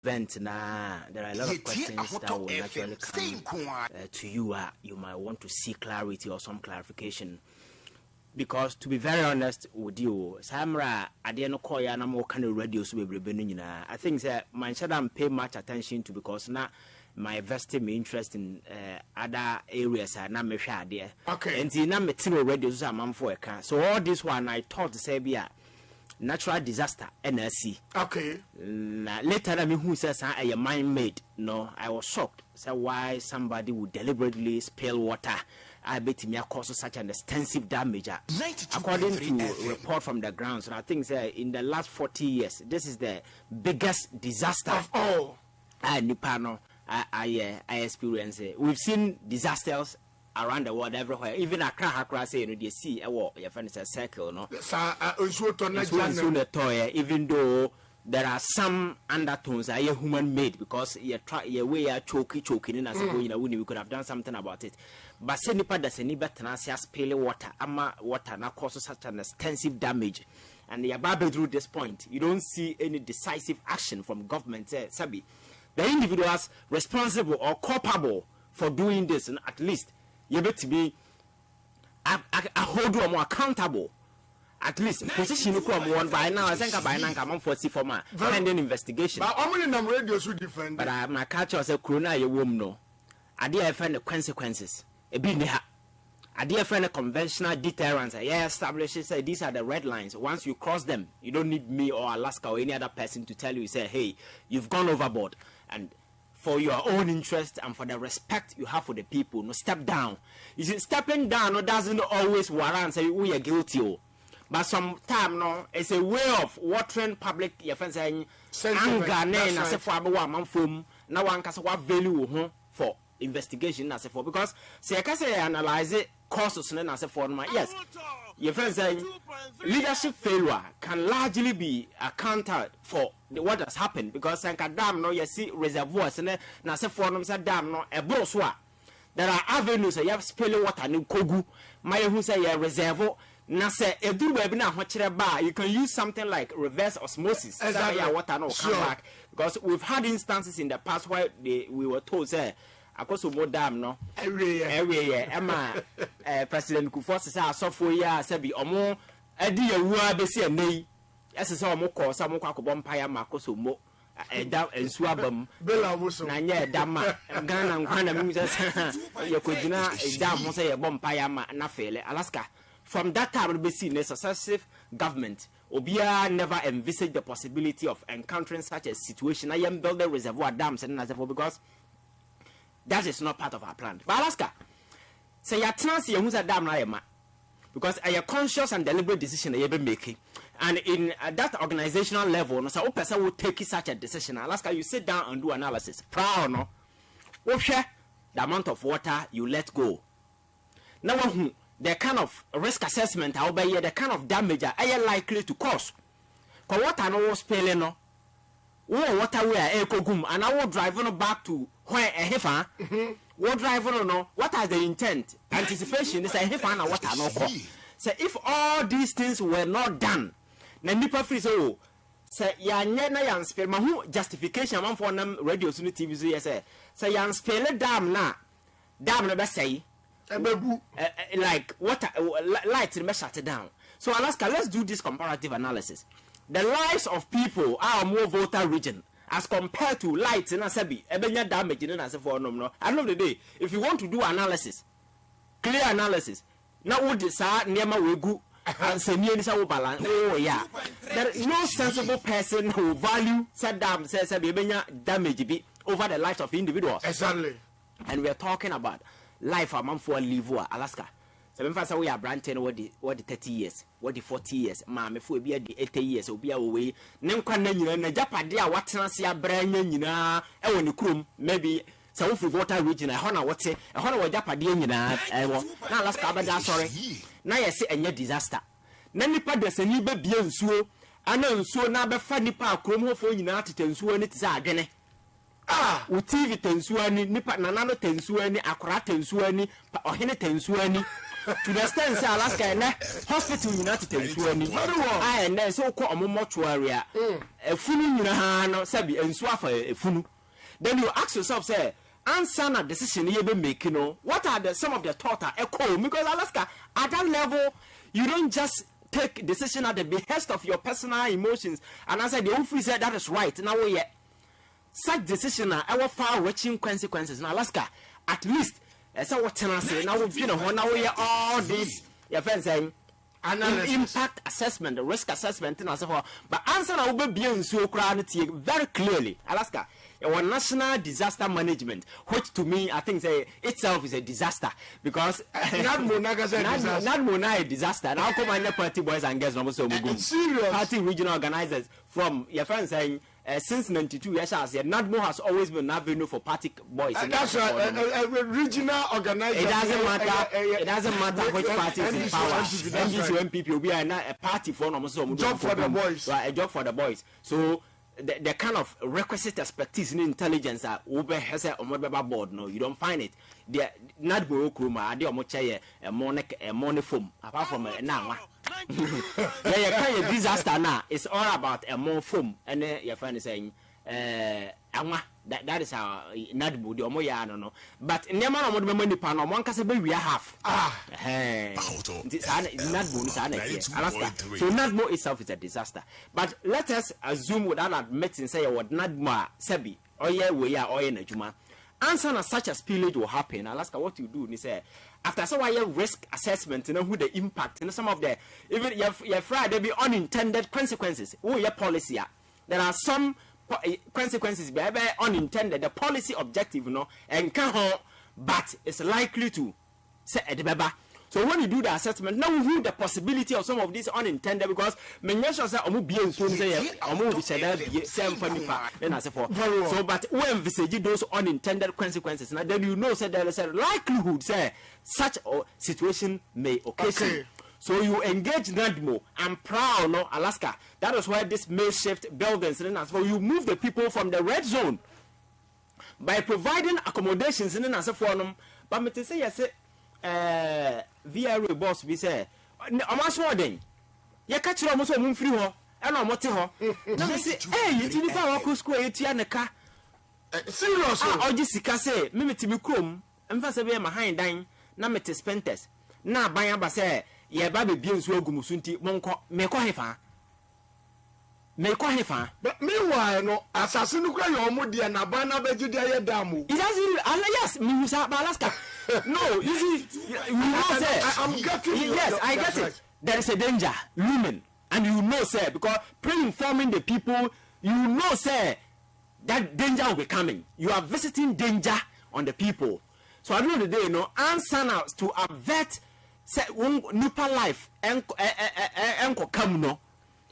event now, there are a lot of questions that will naturally come to you. You might want to seek clarity or some clarification. Because to be very honest with you, Samra, I didn't call you more kind of radio. I think that my shouldn't pay much attention to because now my vested interest in other areas are not measured there. Okay. And the number two radios are man for a car. So all this one I thought to say be a natural disaster NSC. Okay. Later I mean who says I am mind made. No, I was shocked. So why somebody would deliberately spill water? I bet me cause such an extensive damage. According to a report from the grounds, and I think in the last 40 years, this is the biggest disaster of all. Nipano I experience. We've seen disasters around the world everywhere. Even Accra say they see a war. Your friend is a circle, no. Even though there are some undertones are human made because you way choking in as we could have done something about it. But senipa does any better spill water, water now causes such an extensive damage. And the above through this point, you don't see any decisive action from government. Sabi, the individuals responsible or culpable for doing this, and at least you better be hold you more accountable. At least position you come one by now. I think by now I'm for see for my pending investigation. But how many radios would defend? But my culture say corona you womb no. I dare find the consequences. A bit I dare find a conventional deterrence. Yeah, establishes say these are the red lines. Once you cross them, you don't need me or Alaska or any other person to tell you say, hey, you've gone overboard. And for your own interest and for the respect you have for the people, no step down. You see, stepping down no, doesn't always warrant say we are guilty. But sometimes no, it's a way of watering public saying anger as if for man from now one can say what value for investigation as for because say I can say analyze it causes as for my yes. Your friend saying leadership failure can largely be accounted for what has happened because I can dam no you see reservoirs and na say for them say dam no e broswa. There are avenues you have spilling water in Kogu. My who say a reservoir. Now say you can use something like reverse osmosis. Exactly. Water no come back because we've had instances in the past where we were told say because of more dam no every year Emma President Kufuor say asofo ya say bi omo edi yewua be say nei ese say omo call some kwakobom empire makoso mo edam ensu abam bela woso na nya edam Ghana nkwana mi say yakogina edam ho say yebom empire ma na fele Alaska. From that time, we see a successive government. Obia never envisaged the possibility of encountering such a situation. I am building reservoir dams and as because that is not part of our plan. But Alaska, say you trans you use a dam na because a conscious and deliberate decision you be making, and in that organizational level, no, so a person will take such a decision. Alaska, you sit down and do analysis. Proud no, the amount of water you let go. Now the kind of risk assessment I'll be the kind of damage are likely to cause. Because water no spilling no. Water we are ekogum and I will drive on back to where a heifer. What drive on no? What are the intent? Anticipation is a heifer and water no go. So if all these things were not done, then nipa free so say ya na yan spill ma who justification man for them radio so TV so yes say yan spill dam na be say like water lights may shut it down. So Alaska, let's do this comparative analysis. The lives of people are more voter region as compared to lights in Asabi, ebenya damage in Asafo no. At the end of the day, if you want to do analysis, clear analysis, now would decide near we go and say near this balance. Oh yeah. There is no sensible person who value said dam says ebenya damage be over the lives of individuals. Exactly. And we are talking about life a man for live Alaska. So when first we are branching what the 30 years, what the 40 years, ma me for be the 80 years obi away. Nem kwa na nyina na japade a watenase abranya nyina e woni krom maybe so we free water region e ho na wote e ho na wo japade nyina e wo na Alaska abeda sorry na yesi enye disaster na nipa desani be bia nsuo ana nsuo na be fa nipa akrom hofo nyina tete nsuo ni tisa adwene u TV tensuani nipa nanano tensuani akora tensuani ohene tensuani to the extent say Alaska and hospital United very well. And then so called mortuary a funu nyina no sabi ensu afa a funu. Then you ask yourself say answer na decision you be making what are some of the thought echo because Alaska at that level you don't just take decision at the behest of your personal emotions and as I the free said that is right now we such decision are our far-reaching consequences in Alaska at least as what can I say now you know now we all this your friends saying impact assessment the risk assessment and so forth but answer now will be so very clearly Alaska our national disaster management, which to me I think say itself is a disaster because not a disaster. Now come on, party boys and girls, party regional organizers from your friends saying since 92 years, NADMO has always been an avenue for party boys. That's a regional organizer. It doesn't matter. It doesn't matter which party is in power. NGC MPP will be a party for job for the boys. Right, a job for the boys. So. The kind of requisite expertise in intelligence that Uber has a board, no, you don't find it. The not Burukuma, the Omoche, a money foam, apart from a now. Yeah, disaster now. It's all about a more foam, and your friend is saying, that is how Nadbu, the Omoya, no. But in the man of money panel, one can say we have. Hey, Nadbu is Alaska. So Nadbu itself is a disaster. But let us assume without admitting, say, what Nadma, Sebi, or yeah, we are or in a Juma. Answer as such a spillage will happen. Alaska, what you do, you say, after so I risk assessment, you know who the impact, and some of the even your Friday be unintended consequences. Oh, your policy. There are some consequences be unintended. The policy objective, you know, and but it's likely to say at the baba. So when you do the assessment, now we view the possibility of some of these unintended because many say omu bien so say omu be said same for me then I say for so but when envisage those unintended consequences now then you know say there is a likelihood say such a situation may occasion. Okay. So you engage NADMO and proud no Alaska. That is why this makeshift buildings and so you move the people from the red zone by providing accommodations in and so for them. But me say yes VRA boss we say amaso den ye ka kire omo so mo mfiri ho e na omo te ho na me say you tini pa wa school etia ne ka serious oji sika say me metimi krom emfa se be ma han dan na mete spenters na ban aba say ye ba be bie nso agumusu nti monko me ko hefa but meanwhile no assassin kura your omo dia na ban na beji dia ye damu it doesn't yes me usa Alaska. No, you see, I'm getting yes, I get it. There is a danger looming, and you know, sir, because pre-informing the people, you know, sir, that danger will be coming. You are visiting danger on the people. So at the end of the day, you know, answer now to avert say nupa life and come no.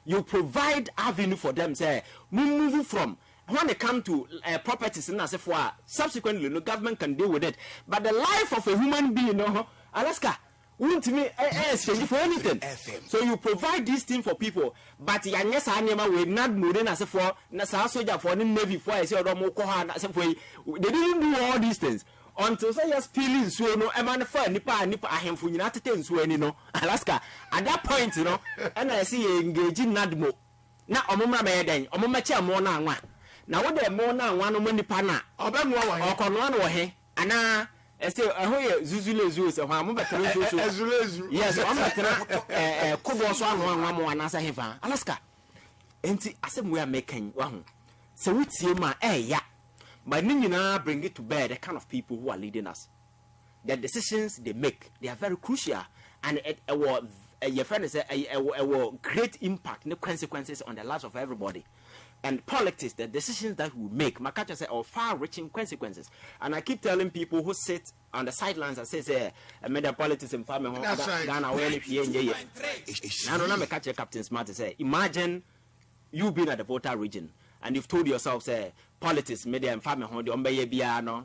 You provide avenue for them, say, move from. When they come to properties and as if subsequently the government can deal with it, but the life of a human being, Alaska won't me exchange for anything. So you provide this thing for people, but yes, I will not move in as if for Nasa soldier for the Navy for I say or Mokohan as if they didn't do all these things until say yes feeling so no a man for nipa ahem for United States so any no Alaska at that point you know and I see engaging Nadmo na omumra be den omumma che mo na anwa. Now what the more now one money pana or one way and still a whole Zuzule Zoo, so I'm yes, I'm not Kubos one more and answer him. Alaska. And I said we are making one. So it's you my yeah. But Nina bring it to bear the kind of people who are leading us. The decisions they make, they are very crucial and your friend is a great impact, no consequences on the lives of everybody. And politics, the decisions that we make, Makacha say, are far-reaching consequences. And I keep telling people who sit on the sidelines and say, I made a politics in farming, Ghana, where if you I don't know, Makacha Captain Smart to say, imagine you being at the voter region and you've told yourself, say, politics, media and farming,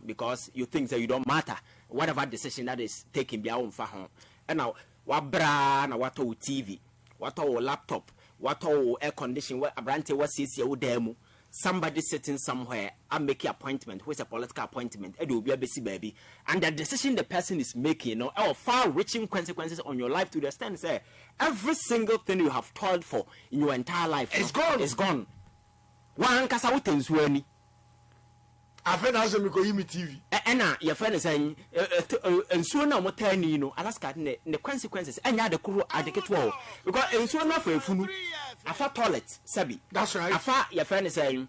because you think that you don't matter. Whatever decision that is taken, be our own farm. And now, what brand, what TV, what laptop. What all air condition what abrante what CC o demo somebody sitting somewhere and make an appointment, which is a political appointment, it will be a busy baby, and the decision the person is making, you know, far-reaching consequences on your life to the extent say every single thing you have toiled for in your entire life it's gone. It's gone. One kasa wutensuani. I feel as we go TV. Ena your friend is saying, and soon no more tiny, you know, Alaska, the consequences, and ya the crew advocate wall. Because in soon enough for a funu, I thought toilet, Sabi. That's right. I thought your friend is saying,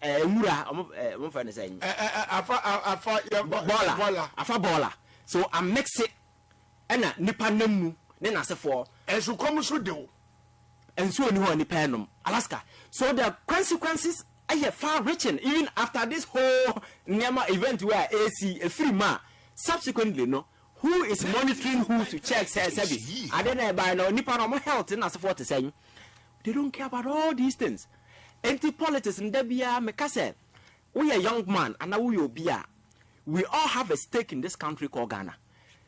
Mura, one friend is saying, I thought Bola, I thought Bola. So I mix it, and Nipanemu, then I say for, and so come so do. And so you on the penum, Alaska. So the consequences are far reaching, even after this whole Nyama event where AC a free man. Subsequently, no, who is monitoring who to check says I don't know by no Nippon health and as for to say they don't care about all these things. Anti politics and Debia Mekase. We a young man and now we be we all have a stake in this country called Ghana.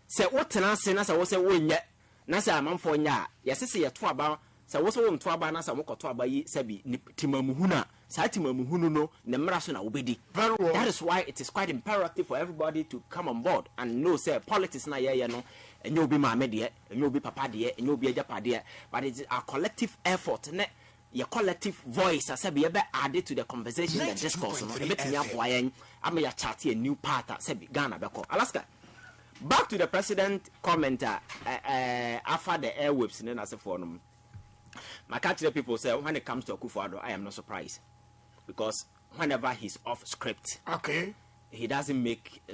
Say what an answer as I was a win yet. Nasa a man for ya, yes, say a twaba. So what's on twaba na sa moko twaba yi sabi timamuhuna sa timamuhunu no ne mraso na obedi. Very well. That is why it is quite imperative for everybody to come on board and know say politics na ye no enye obi maame de enye obi papa de enye obi ajapa de, but it is our collective effort ne your collective voice as be added to the conversation, the discourse no ebetimi aboa yen ama ya chart a new part sabi Ghana beko. Alaska, back to the president commenter after the airwaves ne na se for no. My cultural people say when it comes to Akufo-Addo, I am not surprised because whenever he's off script, okay, he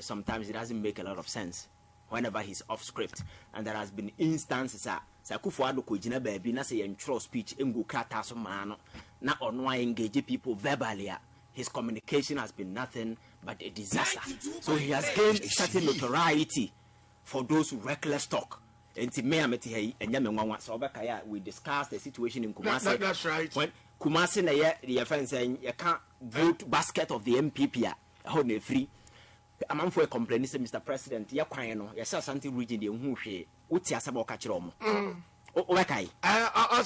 sometimes it doesn't make a lot of sense whenever he's off script. And there has been instances that Akufo-Addo ko jina baby na say intro speech engu krata so mano na ono engage people verbally. His communication has been nothing but a disaster. So he has gained certain notoriety for those reckless talk. We discussed the situation in Kumasi. That's right. When Kumasi na your friend saying you can't vote basket of the MPP hold free. A man for a complaint say Mr. President, ya kwano, ya sa something region the who she uti asaba okachiromo. Obekai. I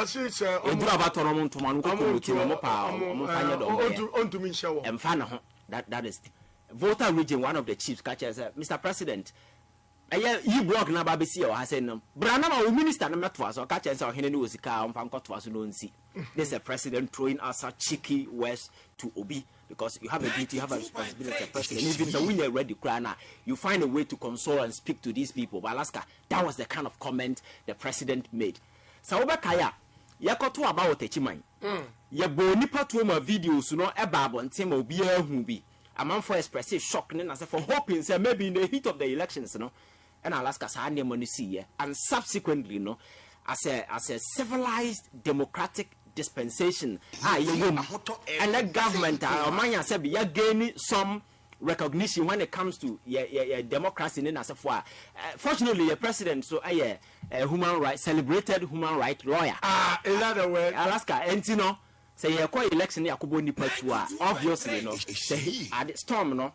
see sir. Endura batoromo to manu ko ko mo pa mo fanya do. On to me show. Emfana ho. That is voter region, one of the chiefs catches Mr. President. You blog na babisi or has no Brana minister no metwas or catch us or hene was car on was no see. There's a president throwing us a cheeky words to Obi because you have a duty, you have a responsibility as a president. Even the winner read the crana, you find a way to console and speak to these people. But Alaska, that was the kind of comment the president made. So Kaya, yakoto about Techiman. Ya bonipa to my videos, no a bab on Tim Obi who be. A man for expressive shock and as for hoping say maybe in the heat of the elections, no. And Alaska Sanya Monisi, and subsequently, as a civilized democratic dispensation, and that government, Manya said, you're gaining some recognition when it comes to democracy in as a fortunately, a president, so a human rights, celebrated human rights lawyer. In other words, Alaska, and say a co election, Yakuboni Patua, obviously, at the storm, no,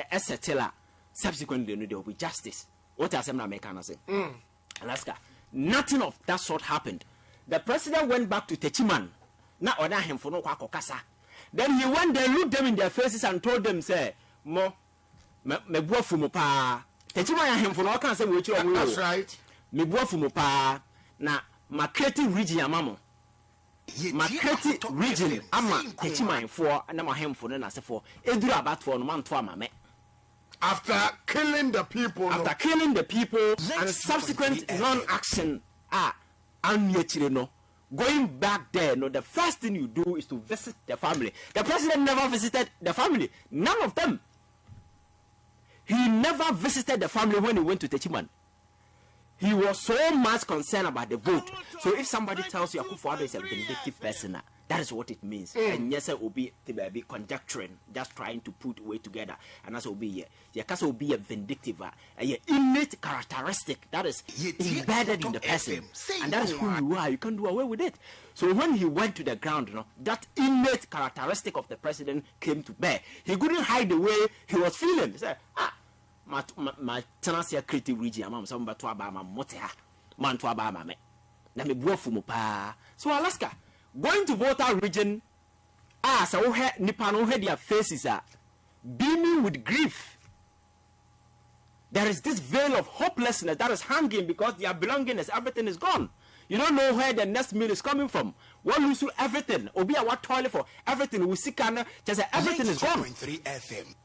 as a teller, subsequently, there will be justice. What are some Americans say? Alaska. Nothing of that sort happened. The president went back to Techiman. Not order him for no kwakokasa. Then he went there, looked them in their faces and told them, say, Mo me boafu pa. Techiman him for no can say which you. That's right. Me boafu pa na ma creative region amamo. Ma creative region ama Techiman for na ma him for na say for. Edura about for no man to amame. After killing the people, and subsequent non-action, going back there, the first thing you do is to visit the family. The president never visited the family. None of them. He never visited the family when he went to Techiman. He was so much concerned about the vote. So if somebody tells you Akufo-Addo is a vindictive person, that is what it means. And yes, it will be conjecturing, just trying to put way together. And that's will be here. Yes, will be a vindictive, a innate characteristic that is embedded in the person. And that is who you are. You can't do away with it. So when he went to the ground, that innate characteristic of the president came to bear. He couldn't hide the way he was feeling. He said, my tenacia creative region, I'm some to Abama Motea, man to Abama me. Let me go for Mupa. So Alaska, going to voter region so we had nipa no had their faces are beaming with grief. There is this veil of hopelessness that is hanging because their belongings, everything is gone. You don't know where the next meal is coming from. One lose everything. Obi a what toilet for everything. We see kind just everything is gone. 93 FM.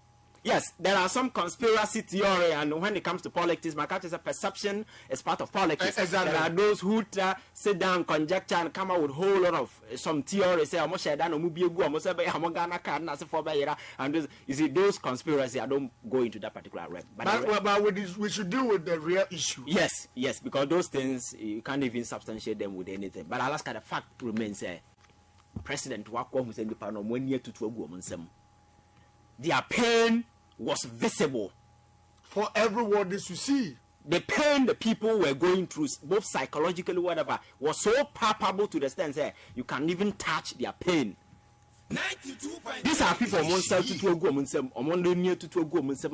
Yes, there are some conspiracy theory, and when it comes to politics, my culture is a perception is part of politics. Exactly. There are those who sit down, conjecture, and come out with a whole lot of some theories. Say, "Almost share that no mubi egu, almost say, I'm gonna can as for bayera." And those, you see, those conspiracy, I don't go into that particular realm. But we should deal with the real issue. Yes, because those things you can't even substantiate them with anything. But Alaska, the fact remains, President Wako who said the panel 1 year to 12 months. Their pain was visible for everyone to see. The pain the people were going through, both psychologically, whatever, was so palpable to the extent that you can even touch their pain. 92.3. These are people who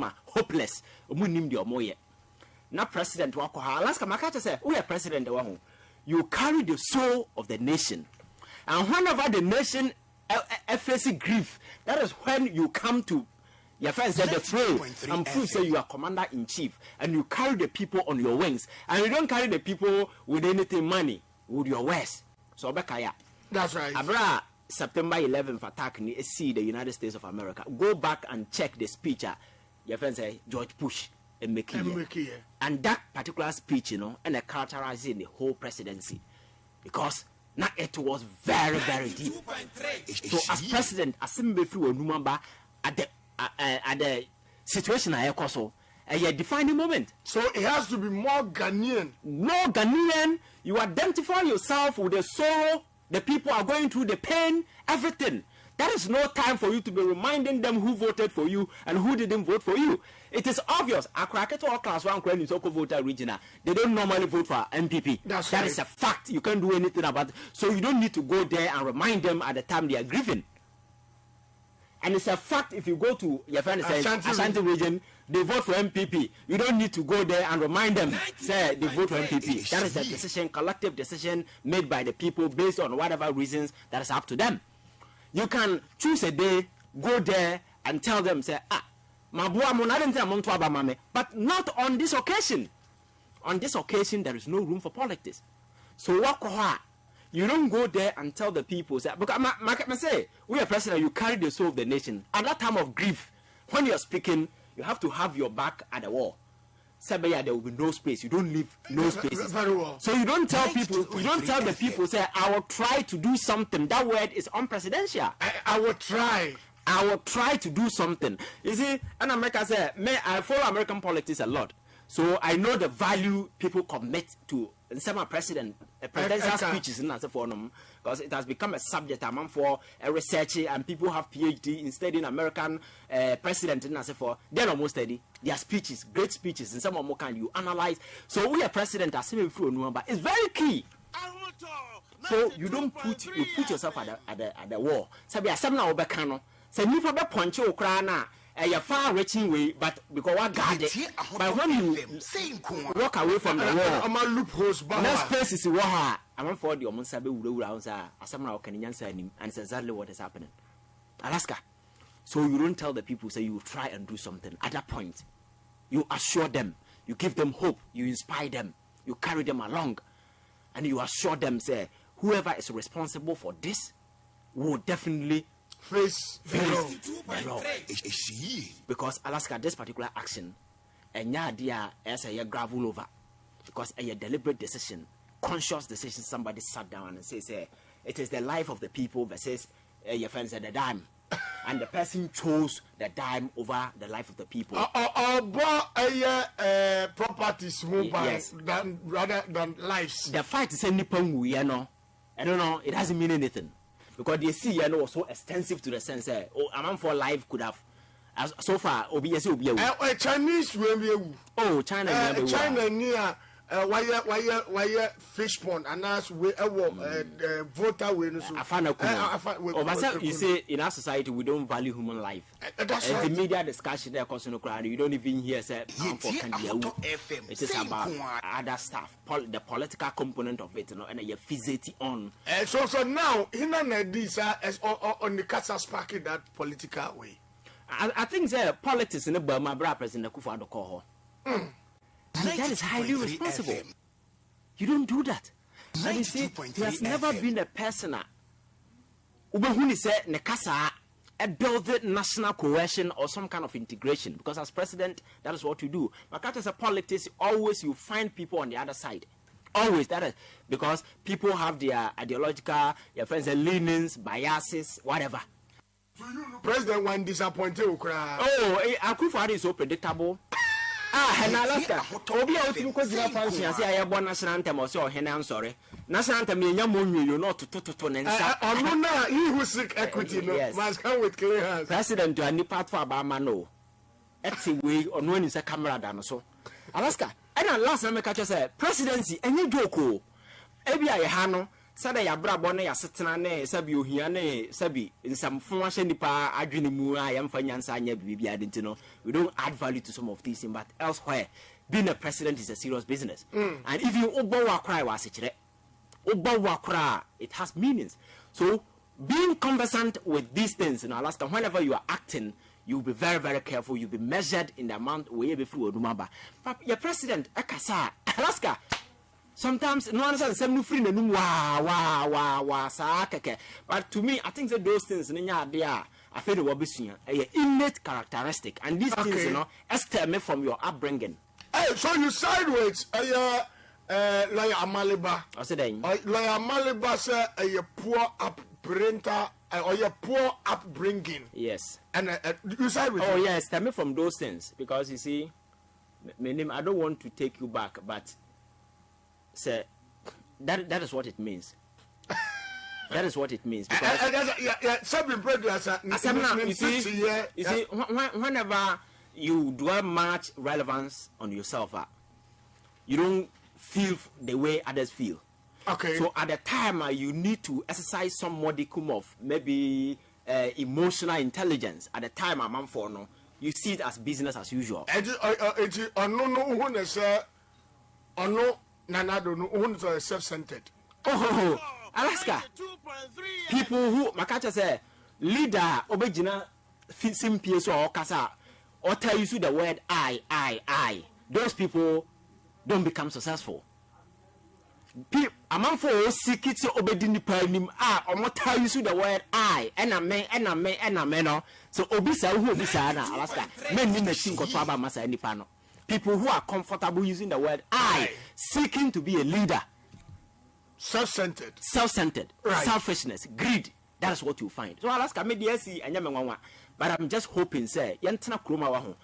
are hopeless. Now, President Wako, Alaska Makata said, we are President. You carry the soul of the nation. And whenever the nation faces grief, that is when you come to your friend said the frame and prove say you are commander in chief and you carry the people on your wings and you don't carry the people with anything money with your words. So Bekaya. That's right. Abra September 11th attack ni see the United States of America. Go back and check the speech. Your friend say George Bush and McKee. And that particular speech, and it characterizing the whole presidency because now it was very, very deep. So as president, as through a number at the situation I also a defining moment. So it has to be more Ghanaian. More Ghanaian. You identify yourself with the sorrow, the people are going through the pain, everything. That is no time for you to be reminding them who voted for you and who didn't vote for you. It is obvious. Akraketo or class 1 crane is voter regional. They don't normally vote for MPP. That is a fact. You can't do anything about it. So you don't need to go there and remind them at the time they are grieving. And it's a fact if you go to your friend says Ashanti region, they vote for MPP. You don't need to go there and remind them, say they vote for MPP. That is a decision, collective decision made by the people based on whatever reasons that is up to them. You can choose a day, go there and tell them, say, but not on this occasion. On this occasion, there is no room for politics. So you don't go there and tell the people, say, because I say, we are president, you carry the soul of the nation. At that time of grief, when you are speaking, you have to have your back at the wall. Say, there will be no space. You don't leave no spaces. Very well. So you don't tell people, you don't tell the people, say, I will try to do something. That word is unpresidential. I will try. I will try to do something. You see, and America say, I follow American politics a lot. So I know the value people commit to some presidential speeches in that form because it has become a subject among for research and people have PhD in studying American president in that for they're almost study their speeches, great speeches, and some of more can you analyze. So we are president as through but it's very key. So you don't put yourself at the wall. So be a seminar obekano. Say you for be punchokrana. A far-reaching way, but because what God it. But when you walk away from the wall, next place is Waha. I want for the Omonsabe Ura, as somehow can answer him, and it's exactly what is happening. Alaska. So you don't tell the people, say you try and do something. At that point, you assure them, you give them hope, you inspire them, you carry them along, and you assure them, say, whoever is responsible for this will definitely face the law. Because Alaska, this particular action, and idea as a gravel over, because a deliberate decision, conscious decision, somebody sat down and says, it is the life of the people versus your friends at the dime. And the person chose the dime over the life of the people. Properties rather than lives. The fight is any pong, I don't know, it doesn't mean anything. Because they see was so extensive to the sense a man for life could have so far Chinese will be China China near why fish pond and as we voter we no so you say in our society we don't value human life. That's right. The media discussion there cause no crowd, you don't even hear say for it is about other stuff, the political component of it, you know, and you fixate on. So now in this on the Casa sparking that political way. I think politics in the Burma bra President Kufuor call her. And that is highly responsible. FM. You don't do that. And you see, there has never been a person who said Nekasa build national cohesion or some kind of integration. Because as president, that is what you do. But as a politics, always you find people on the other side. Always that is because people have their ideological, your friends, their leanings, biases, whatever. President one disappointed. Oh, Akufo-Addo is so predictable. And Alaska, Obi out because the fancy as I have one national anthem or so, I'm sorry. National anthem, you not to and he who seek equity must come with clear hands. President to any part for Abamano. That's a way on when is a camera done so. Alaska, and last time I catch us presidency, and you do Ebi I hano. Sada ya bra bone ya setena ne sabi ohia ne sabi nsamfo ahye nipa adwene mu a yemfa nyansa anya bibia de ntino we don't add value to some of these things, but elsewhere being a president is a serious business. And if you obawa cry wa sekire obawa cry, it has meanings. So being conversant with these things in Alaska, whenever you are acting, you'll be very, very careful. You'll be measured in the amount where before Odumaba. But your president Akasa Alaska, sometimes no one says some free no wa keke. But to me, I think that those things they are I feel what be innate characteristic, and these things, you know, stem from your upbringing. Hey, so you sideways like Amaliba. I said like Amaliba say a poor upbringing or your poor upbringing. Yes. And you sideways. Oh yes, stem from those things, because you see, my name, I don't want to take you back, but say that is what it means. That is what it means. Because you see, whenever you do much relevance on yourself, you don't feel the way others feel. Okay. So at the time, you need to exercise some modicum of maybe emotional intelligence. At the time, I'm for no, you see it as business as usual. Self-centered. Oh, Alaska. People who Makacha say leader obejina simpie so or kasa or tell you the word I. Those people don't become successful. Among for seek it so obedini panim or tell you the word I and a man so obisa who obisa na Alaska men in the think of Traba Masa any panel. People who are comfortable using the word I, seeking to be a leader. Self-centered, right. Selfishness, greed. That's what you find. So Alaska media see and but I'm just hoping, say, Yantana Kruma Waho.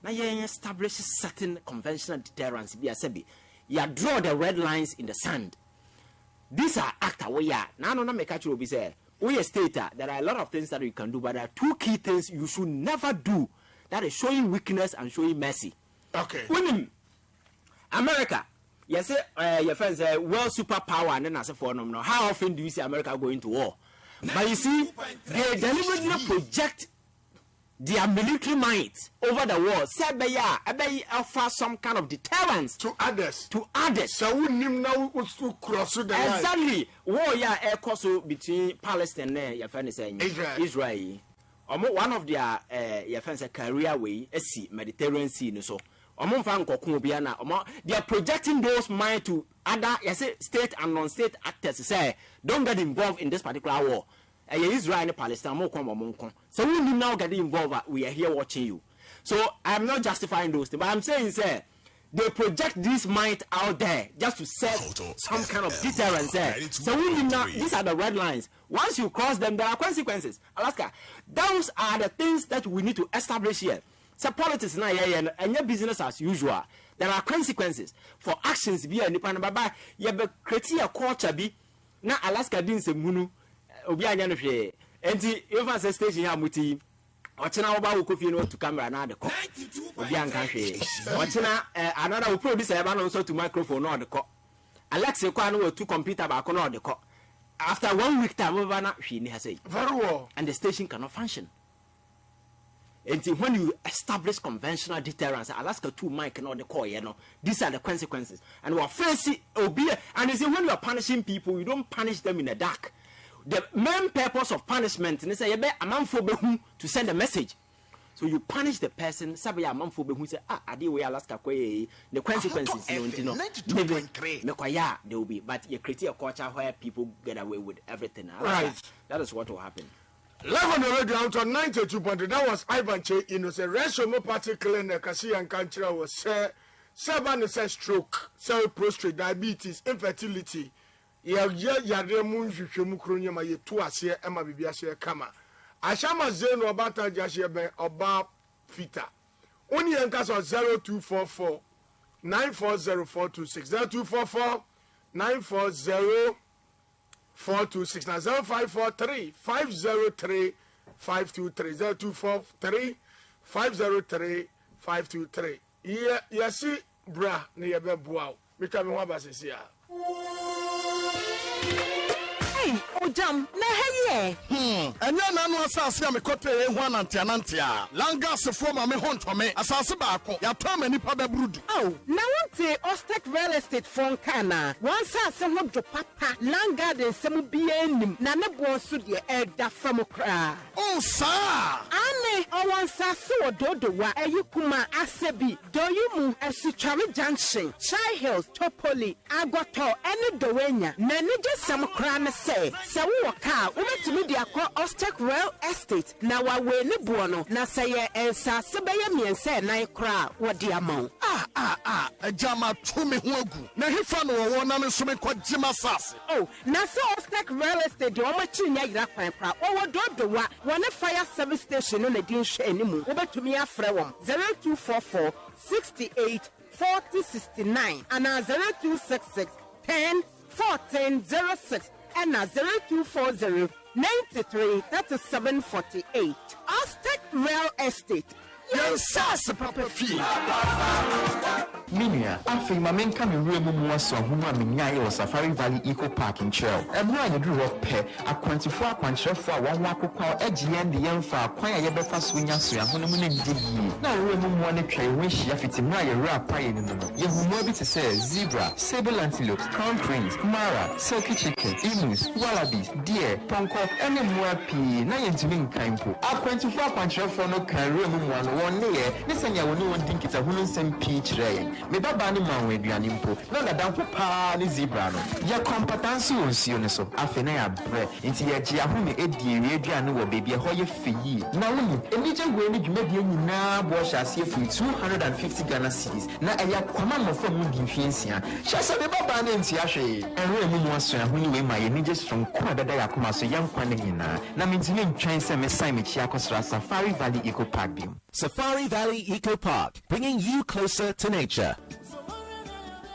Now you establish certain conventional deterrence. Be a sebi. You draw the red lines in the sand. These are actor we are. Now no make actually be say. We a stater. There are a lot of things that you can do, but there are two key things you should never do. That is showing weakness and showing mercy. Okay. Women, America. Yes, your friends say world superpower, and then I say for no. How often do you see America going to war? But you see, they deliberately project their military might over the world. Say they offer some kind of deterrence to others. So we now cross the line. Exactly. War air course between Palestine and your friend is saying Israel. One of their your friends career way is Mediterranean Sea so. They are projecting those minds to other state and non-state actors to say, don't get involved in this particular war. Israel and Palestine, so we need now get involved. We are here watching you. So I'm not justifying those things, but I'm saying, say, they project this might out there just to set some kind of deterrence there. So we need now, these are the red lines. Once you cross them, there are consequences. Alaska, those are the things that we need to establish here. So politics now and your business as usual. There are consequences for actions be any pan baba. You be create a culture be na Alaska din se munu obi anya no hwe. Enti if as station here muti Ochina oba wo kofi no to camera na de ko. Obi anka hwe. Ochina another wo producer eba no so to microphone no de ko. Alex ko anu wo to computer ba ko no de ko. After 1 week time over na hwe ni ha say. Very well. And the station cannot function. And when you establish conventional deterrence, Alaska 2 mic and all the call, these are the consequences. And we're facing obey. And you see, when you are punishing people, you don't punish them in the dark. The main purpose of punishment is a man for to send a message. So you punish the person, sabi a man for who say, adi we Alaska the consequences. They will be, but you create a culture where people get away with everything. Right. That is what will happen. Live on the radio out on 92.3. That was Ivan Kyei. You know, say ratio more particular Kasi and country was seven stroke, prostrate, diabetes, infertility. Ya remu nhwehwemu kronya ma ye to ase e ma bibia se kama. Ashama zeno obata jashe ben oba fita. Oni enka so 0244 940426 0244 940 426 now 0543 503 523 0243 503 523. Yesi bra ne yebe boa. Mika me ho abasisi a. Hey, Ojam, na heye. Enya na no asase am kote e ho anantianante a. Langas fo ma me hontome. Asase ba ko. Ya to ma nipa bebrudu. Oh, na wonte Ostek real estate fon kana. Wan sase ho do papa. Land garden semu bia nim. Na ne bo so de e da fam kra. Oh, sa. Ane, o wan sase ododo wa eyikuma asebi. Doyumu Esutware Junction, Chai Hills, Topoli, Agoto, ene dowenya. Na ne je sam kra na se wo ka umetumi dia ko Ostek real estate na wa we ne bo no na se ye ensa se be ye miense na kra wo dia ma. Ajama to me ho agu. Na hefa no wo na me so me kwagima sase. Oh, na se Ostek real estate de o ma chi nya yira kwan pra. O wo dodo wa wona fire service station no na din hwe animu. Wo betumi afre wom 0244 68 40 69 and 0266 10 1406 and 0240 93 37 48. Ostek real estate. Yes, Papa Fee. Minia, afei ma menka me wura mu aso ahunu a menyae wɔ Safari Valley Eco Park in Chel. Ebra ye duru hɔ pɛ akwantifo akwankyerɛfo a wɔn akokɔ agye yɛn de yɛn fa kwan a yɛbɛfa so nya so ahunu mu na ngye yie. Na wura mu ne twa ho ahyia fiti mu a yɛ wura pa yɛ no. Yɛ humɔ bi te sɛ zebra, sable antelopes, crown cranes, mara, silky chicken, emus, wallabies, deer, ponko, ɛne mmoa pii na yɛntumi nkan mpo. Akwantifo akwankyerɛfo no kan wura mu no wɔn ne yɛ ne sɛ nya wɔn ne wɔn dinkita hunu nsɛm pii kyerɛ yɛn. Me baba ni ma we aduane mpo na dadanko pa ni zebra no ye kompetansi wonsuo ne so afi na ya bre nti ye gye ahome edi ewe aduane wo bebi ho ye feyi na woni enije gwe ni dwumadi nyina bo hya ase afi 250 Ghana cedis na eya kwama mofo mu di mfiensia hye me baba ne nti ahwe enwe mu mu aso ahoni we ma ye nije strong kwa dada ya koma so yankwa ne nyina na mentimi ntwan se me sign me chia akosra Safari Valley Eco Park bi. Safari Valley Eco Park, bringing you closer to nature.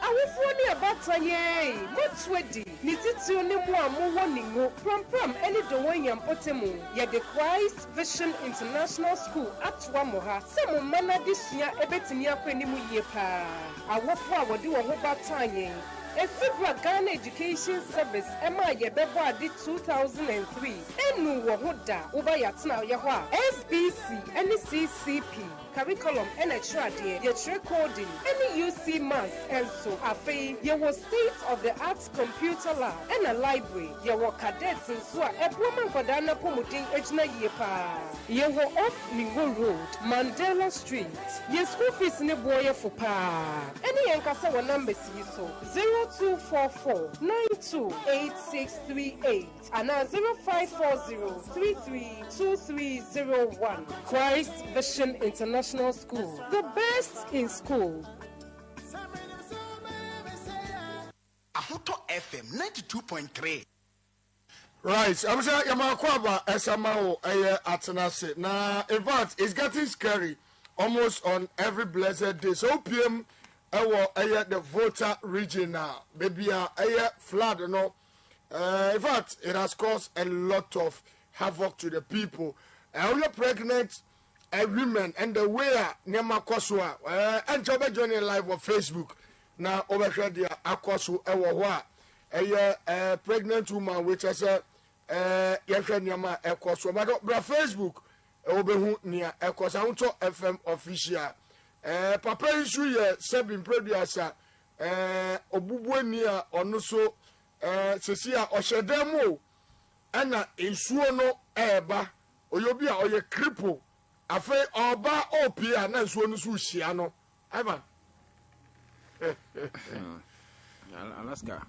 Awufoni abata ye motwedi ni titio ne mu amuwo ningo prom eni do wonyam potemu ye the Christ Vision International School atwa moha se mo mana disua ebetimi akwani mu yie pa awofo a wodi wo ho bata ye Efibra Ghana Education Service Emma Yebebo Adi 2003 Enu Wohoda Uba Yatna Yahwa SBC NCCP curriculum and extra dear your coding any UC maths and so afe ye was state of the art computer lab and a library ye were cadets and so a woman for Dana Pomudin Ejna Yepa ye were off Ningo Road Mandela Street ye school fees in a boy for pa any Yankasa one number so 0244 928638 and 0540332301 Christ Vision International School, the best in school. Ahotor FM 92.3. Right, I'm saying Yamakwaba Esamao Atenase. Now, in fact, it's getting scary almost on every blessed day. So, PM, the voter region now, maybe a flood, you know. In fact, it has caused a lot of havoc to the people. All the pregnant women and the way Nema Koswa and Joba joining live on Facebook now over there Akosu Ewa a pregnant woman which has a Yama Ekoswa but Facebook Obehu near Ekosanto FM official Papa issue ye sebin producer Obubu near Onuso Sesia Oshedemo ana ensuo no eba oyobia oye cripple afa oba opia na ensuo no so hia no Ivan Alaska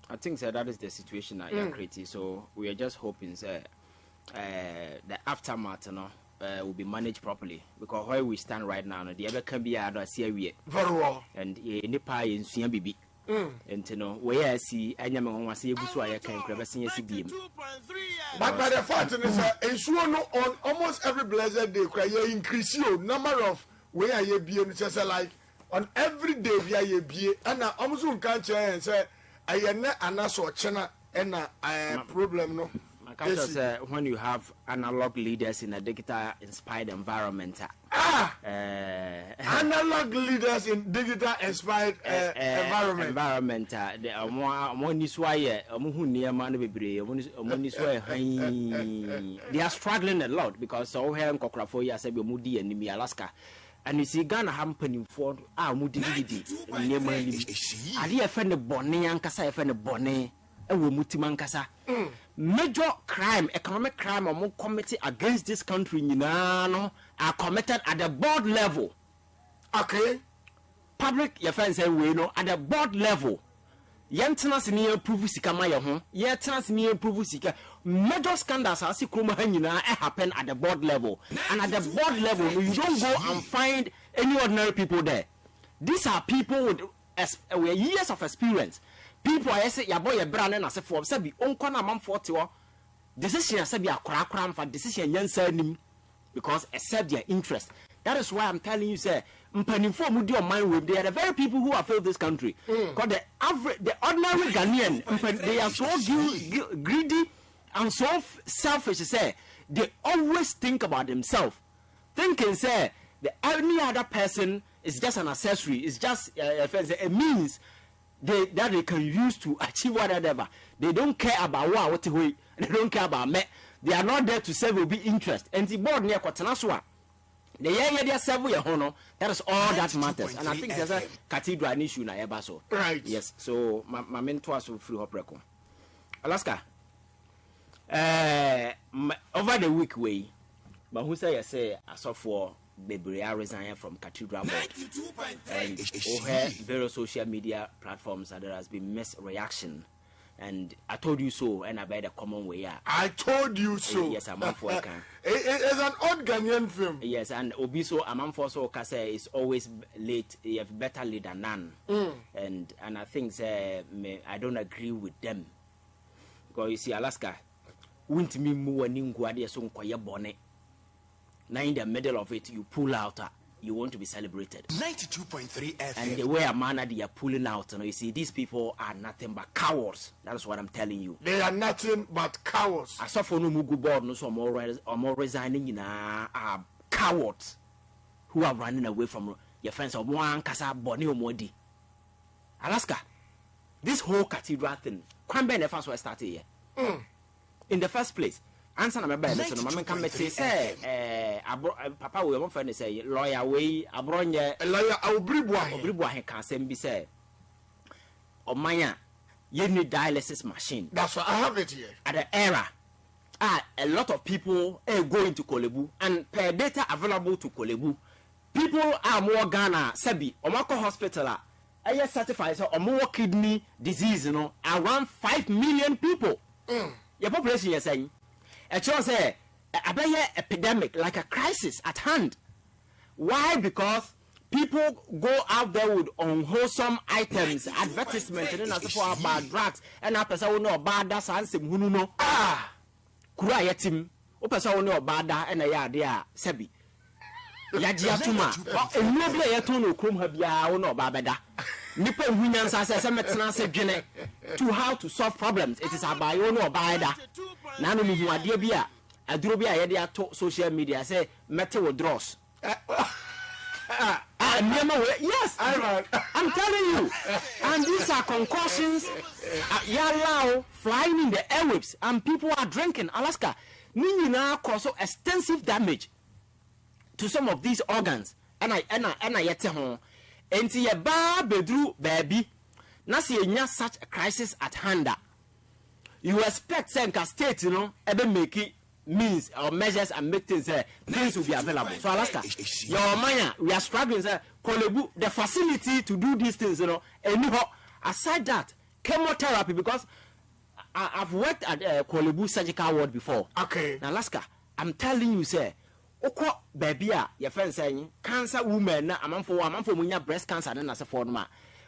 I think that is the situation that you're creating, so we are just hoping the aftermath will be managed properly because where we stand right now the other can be a very well and any pie in Siambi. And you know, where I see, I never want to see I can grab a senior CDM. But by the fact is, ensure no on almost every blessed day, cry increase your number of where you be and just like on every day, we be and I almost can't say, I am not an answer channel and a problem. No, when you have analog leaders in a digital inspired environment. Analog leaders in digital inspired environment. They are struggling a lot because so here in Kokrafoya said Moody and Nimi Alaska. And you see Ghana happening for Moody. I dear friend of Bonnie and Kasa friend of Bonnie. Major crime, economic crime, or more committee against this country, are committed at the board level. Okay. Public, your friends say we know at the board level. Yantanas near prove sika maya home. Yantanas near prove sika. Major scandals are happen at the board level, and at the board level, you don't go and find any ordinary people there. These are people with years of experience. People I say your boy a brand and I say for sabi onko na man 40 decision sabi akra for decision yansa nim because accept their interest. That is why I'm telling you say mpanimfo mu di on mind with they are the very people who have failed this country. Because the ordinary Ghanaian they are so greedy and so selfish say they always think about themselves. Thinking say any other person is just an accessory, it's just a means that they can use to achieve whatever. They don't care about what they don't care about me. They are not there to serve will be interest. And the board near Kwatanaswa. The year they serve your honor, that is all that matters. And I think there's a cathedral issue na ebaso. Right. Yes. So my mentor so free hop record. Alaska. Over the week way, but who say I saw for Bebre resign from Cathedral Board. And over various social media platforms there has been mixed reaction. And I told you so, and I buy the common way. I told you so. Yes, I'm for it. It's an odd Ghanaian film. Yes, and Obiso, I'm for so Kase is always late. You have better late than none. And I think I don't agree with them. Because you see, Alaska, won't me more ninguadia so quiet bonnet. Now in the middle of it, you pull out. You want to be celebrated. 92.3 FM. And the way a manner they are pulling out, you see, these people are nothing but cowards. That's what I'm telling you. They are nothing but cowards. I saw for no mugu board, no so more resigning are cowards who are running away from your friends of one Kasa Bonnie or Modi. Alaska, this whole cathedral thing, Kwambe the first one started here. In the first place. Answer na meba so no come say papa we won friend say lawyer we abronye lawyer obribu ahe kan sem bi say omanya you need dialysis machine. That's what I have it here. At the era a lot of people go into Kolebu and per data available to Kolebu people are more Ghana sabi omako hospital are certified so more kidney disease around 5 million people. Your population is saying a chose a epidemic, like a crisis at hand. Why? Because people go out there with unwholesome items, advertisements, and then as for about drugs, and a person will know about that and some who know Kura yetim, a person will know about that and a yard sebi. Yadia Tuma, a new player to Krum Habia or no Babada. Nipple Williams as a metanase to how to solve problems. It is a bio no bida. Nanu Muadia Bia. aduro bi a ye dey to social media say mete withdraws yes, I'm telling you. And these are concussions. Yalao flying in the airwaves, and people are drinking. Alaska, Nina cause extensive damage to some of these organs. And I yet home. And see a bar bedru baby. Nasi such a crisis at hand. You expect Senka State, ever make it means or measures and make things will be available. So Alaska, your mania, we are struggling. Kolebu, the facility to do these things, anyhow. Aside that, chemotherapy, because I've worked at Kolebu surgical ward before. Okay. Now Alaska, I'm telling you, sir. Oko baby, your friend saying cancer woman. I'm for breast cancer. Then as a form,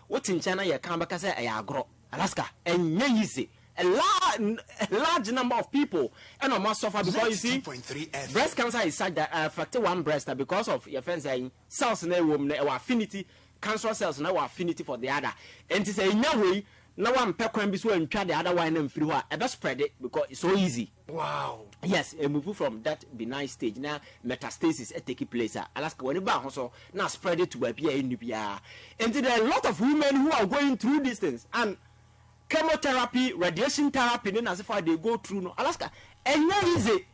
what in China you come back say I grow Alaska and easy. A large number of people and almost suffer because you see breast cancer is such that affect one breast because of your friends saying cells in the womb or affinity cancer cells now affinity for the other and to say no way no one can be so and try the other one and free ever spread it because it's so easy. Wow. Yes, and move from that benign stage now metastasis taking place. Alaska when you also now spread it to a PA and there are a lot of women who are going through these things and chemotherapy, radiation therapy, then as if they go through no Alaska, and not easy.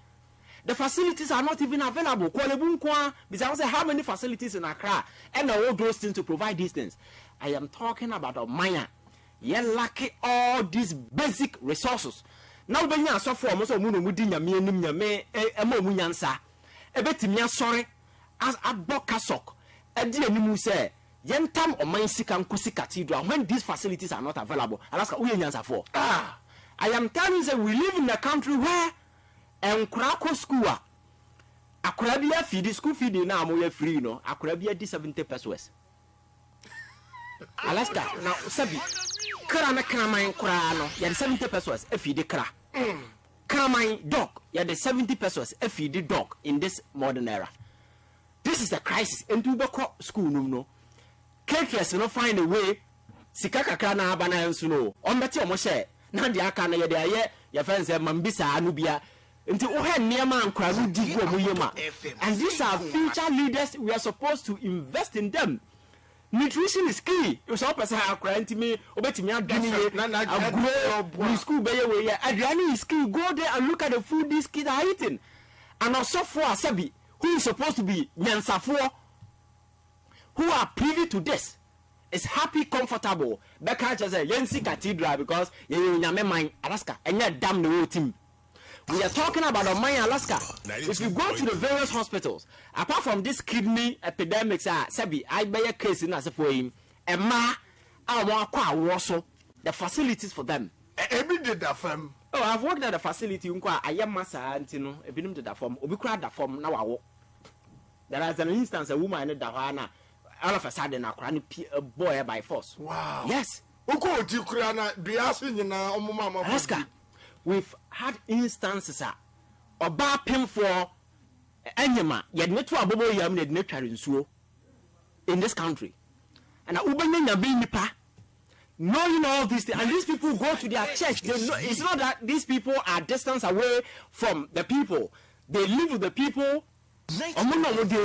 The facilities are not even available. Because how many facilities in Accra and all those things to provide these things. I am talking about a miner. You lack all these basic resources. Now when you are so for most of sorry as a bokasok, a dear say. Yentam or Mainsika Kusi Cathedral when these facilities are not available. Alaska, we answer for. I am telling you that we live in a country where Krako school, Akurabia feed school feeding now more free, Akurabia di 70 pesos. Alaska, now Sabi, Krama Kramain Krano, you had 70 pesos if you the cra. Kramain dog, you had 70 pesos if you the dog in this modern era. This is a crisis. And to the school, no. Caterers no find a way. Sikaka kana abana ensuno. Ombeti omoshe. Na dia aka na ye de aye ye fence mambisa anubia. Nti ohe niema ankwaju di go moyema. And these are future leaders. We are supposed to invest in them. Nutrition is key. You saw person akra ntimi obetimi adwini ye. Agro school be ye we ye. Adwani is key. Go there and look at the food these kids are eating. And also for Asabi, who is supposed to be nyansafo, who are privy to this, is happy, comfortable. Becca just say Yensi Cathedral because you mine Alaska and yet damn the whole team. We are talking about a mine Alaska. If you go to the various hospitals, apart from this kidney epidemics, Sabi, I buy a case in as for him. And ma, I want also the facilities for them. Every day that firm. Oh, I've worked at the facility. I am massa, Antino, a bit of the form. We cried the form now. There is an instance a woman in the all of a sudden, a boy by force. Wow. Yes. Alaska. We've had instances of bad for Anyama, yet not to a bobo yam in this country. And Ubanya being nipa, knowing all these things, and these people go to their church. They know, it's not that these people are distance away from the people. They live with the people. They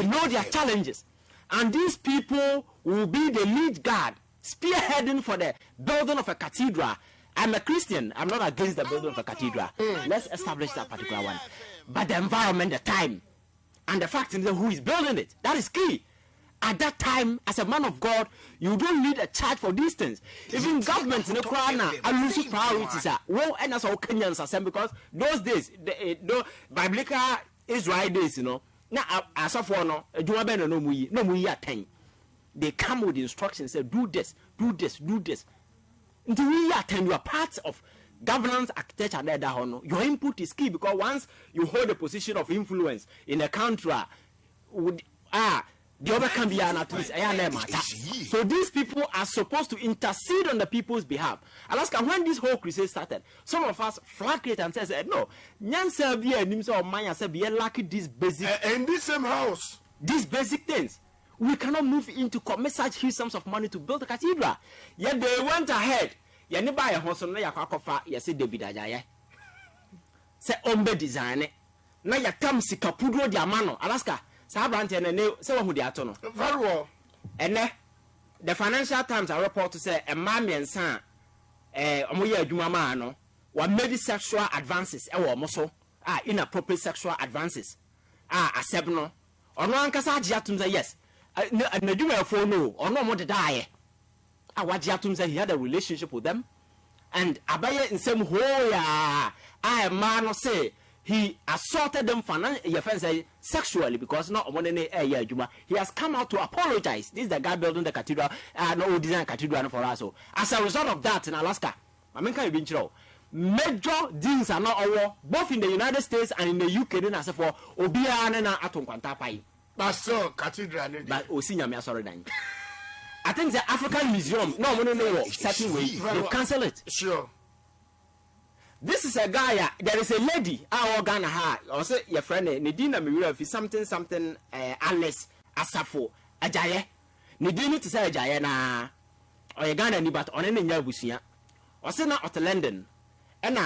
know their challenges. And these people will be the lead guard, spearheading for the building of a cathedral. I'm a Christian. I'm not against the building of a cathedral. Let's establish that particular one. But the environment, the time, and the fact is who is building it, that is key. At that time, as a man of God, you don't need a charge for these things. Even governments in the Quran are losing priorities. Well, and that's all Kenyans are saying because those days, the biblical Israel days, now, as of no, they come with instructions, say, do this, do this, do this. Until we attend, you are part of governance, architecture, your input is key because once you hold a position of influence in a country, the other can be an artist. So these people are supposed to intercede on the people's behalf. Alaska, when this whole crusade started, some of us flagged it and said, no, Nyansa be a nimsa or Maya said, be lucky this basic. In this same house. These basic things. We cannot move into commit such huge sums of money to build a cathedral. Yet they went ahead. You never buy a house on the Yakofa, you say David Ajaya. Say Ombe design it. na ya tam sika pudro di amano Alaska sa brand ne se wo hu di ato no very well ene the Financial Times a report to say a man miensa omo ye adwuma ma no wa made sexual advances e wo mo so inappropriate sexual advances aseb no ono ankasa agi atum say yes na adwuma fo no ono mo dedaye wagi atum say he had a relationship with them and abaye nsem hoya man no say he assaulted them sexually because not he has come out to apologize. This is the guy building the cathedral, no design cathedral for us. So as a result of that in Alaska, I mean, can you be major deals are not over both in the United States and in the UK. Then as for Obia and Atom Quantapai. But so cathedral, but Osinya me sorry then. I think the African Museum, no certain way, they cancel it. Sure. This is a guy, there is a lady, our Ghana ha, or say your friend, Nidina Mira, something, Alice Asafo, Ajaye. Nidini to say Ajaye na, or a Ghana ni but on any Yabusia, or say not at London, and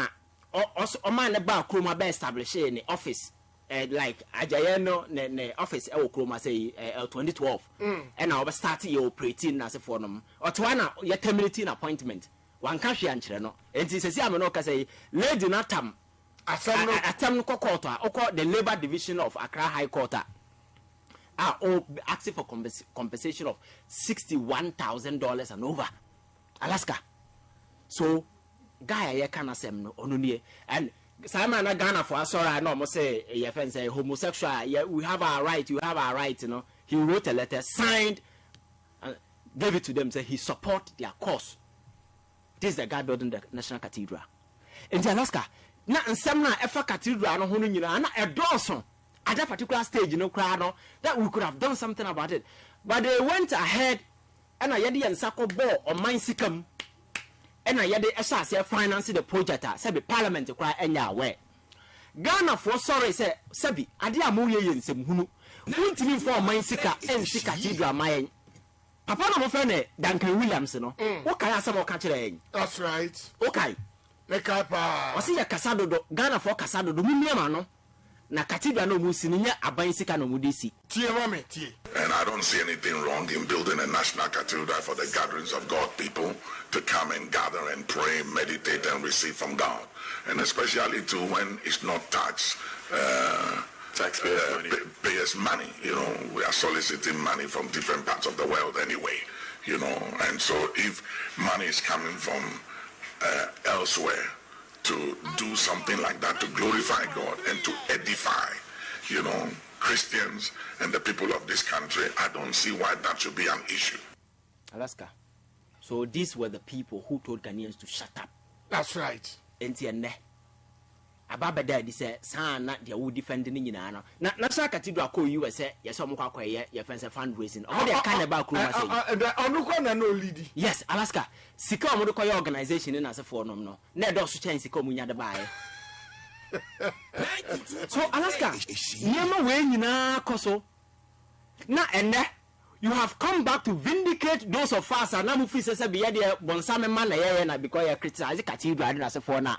also a man about Kroma be established in the office, like Ajaye no, ne office, Kroma say 2012, and I was starting your operating as a forum, or to one, your terminating appointment. One country and no. And he says, I'm not say, Lady Natam, Atam Kokota, or the Labor Division of Accra High Court are all asking for compensation of $61,000 and over. Alaska. So, guy, I can't say no, and Simon Ghana for us, sorry, I know, must say, your friend say homosexual, yeah, we have our right, you have our right, you know. He wrote a letter, signed, and gave it to them, say he support their cause. This is the guy building the National Cathedral. In Alaska, na nsemna efa cathedral no hono nyina na edoso at that particular stage no crowd no that we could have done something about it. But they went ahead and yede yansako ball on mine sikam and yede esase finance the project say be parliament kra enya aware. Ghana for sorry say sabi ade amoye yensem hunu. Ntimi for mine sika en sika cathedral mayen. Papa no mo friend Duncan Williams no. Wo kai asem o ka kire. That's right. Okay. Leka pa. O si ya kasado do Ghana for kasado do mumiama no. Na cathedral no musi ni aban sika no mudisi. Tie mama tie. And I don't see anything wrong in building a national cathedral for the gatherings of God people to come and gather and pray, meditate and receive from God. And especially too when it's not tax taxpayers' money. You know, we are soliciting money from different parts of the world anyway. You know, and so if money is coming from elsewhere to do something like that to glorify God and to edify, you know, Christians and the people of this country, I don't see why that should be an issue. Alaska. So these were the people who told Ghanaians to shut up. That's right. Entienne. Ababa daddy said, "Son, not the wood defending in Yana." National Cathedral call you say, "Yes, I'm quite your friends are fundraising." Oh, they're kind about yes, Alaska. Sika Modokoya organization in as a forum, no. Ned also change the communia the buy. So, Alaska, Yama way you na Koso. Na and you have come back to vindicate those of us and Namu Fisa Biadia Bonsame Man because you criticize the cathedral as a for now.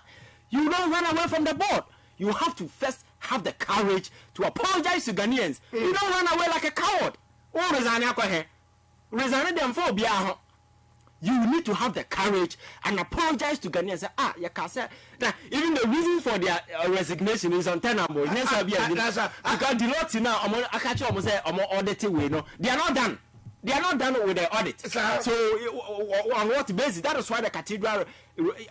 You don't run away from the board. You have to first have the courage to apologize to Ghanaians. You don't run away like a coward. Oh, resign them for Biaho. You need to have the courage and apologize to Ghanaians. Say, you can say that even the reason for their resignation is untenable. Because the lot now, I catch you almost say, auditing way. No, they are not done. They are not done with the audit. So on what basis? That is why the cathedral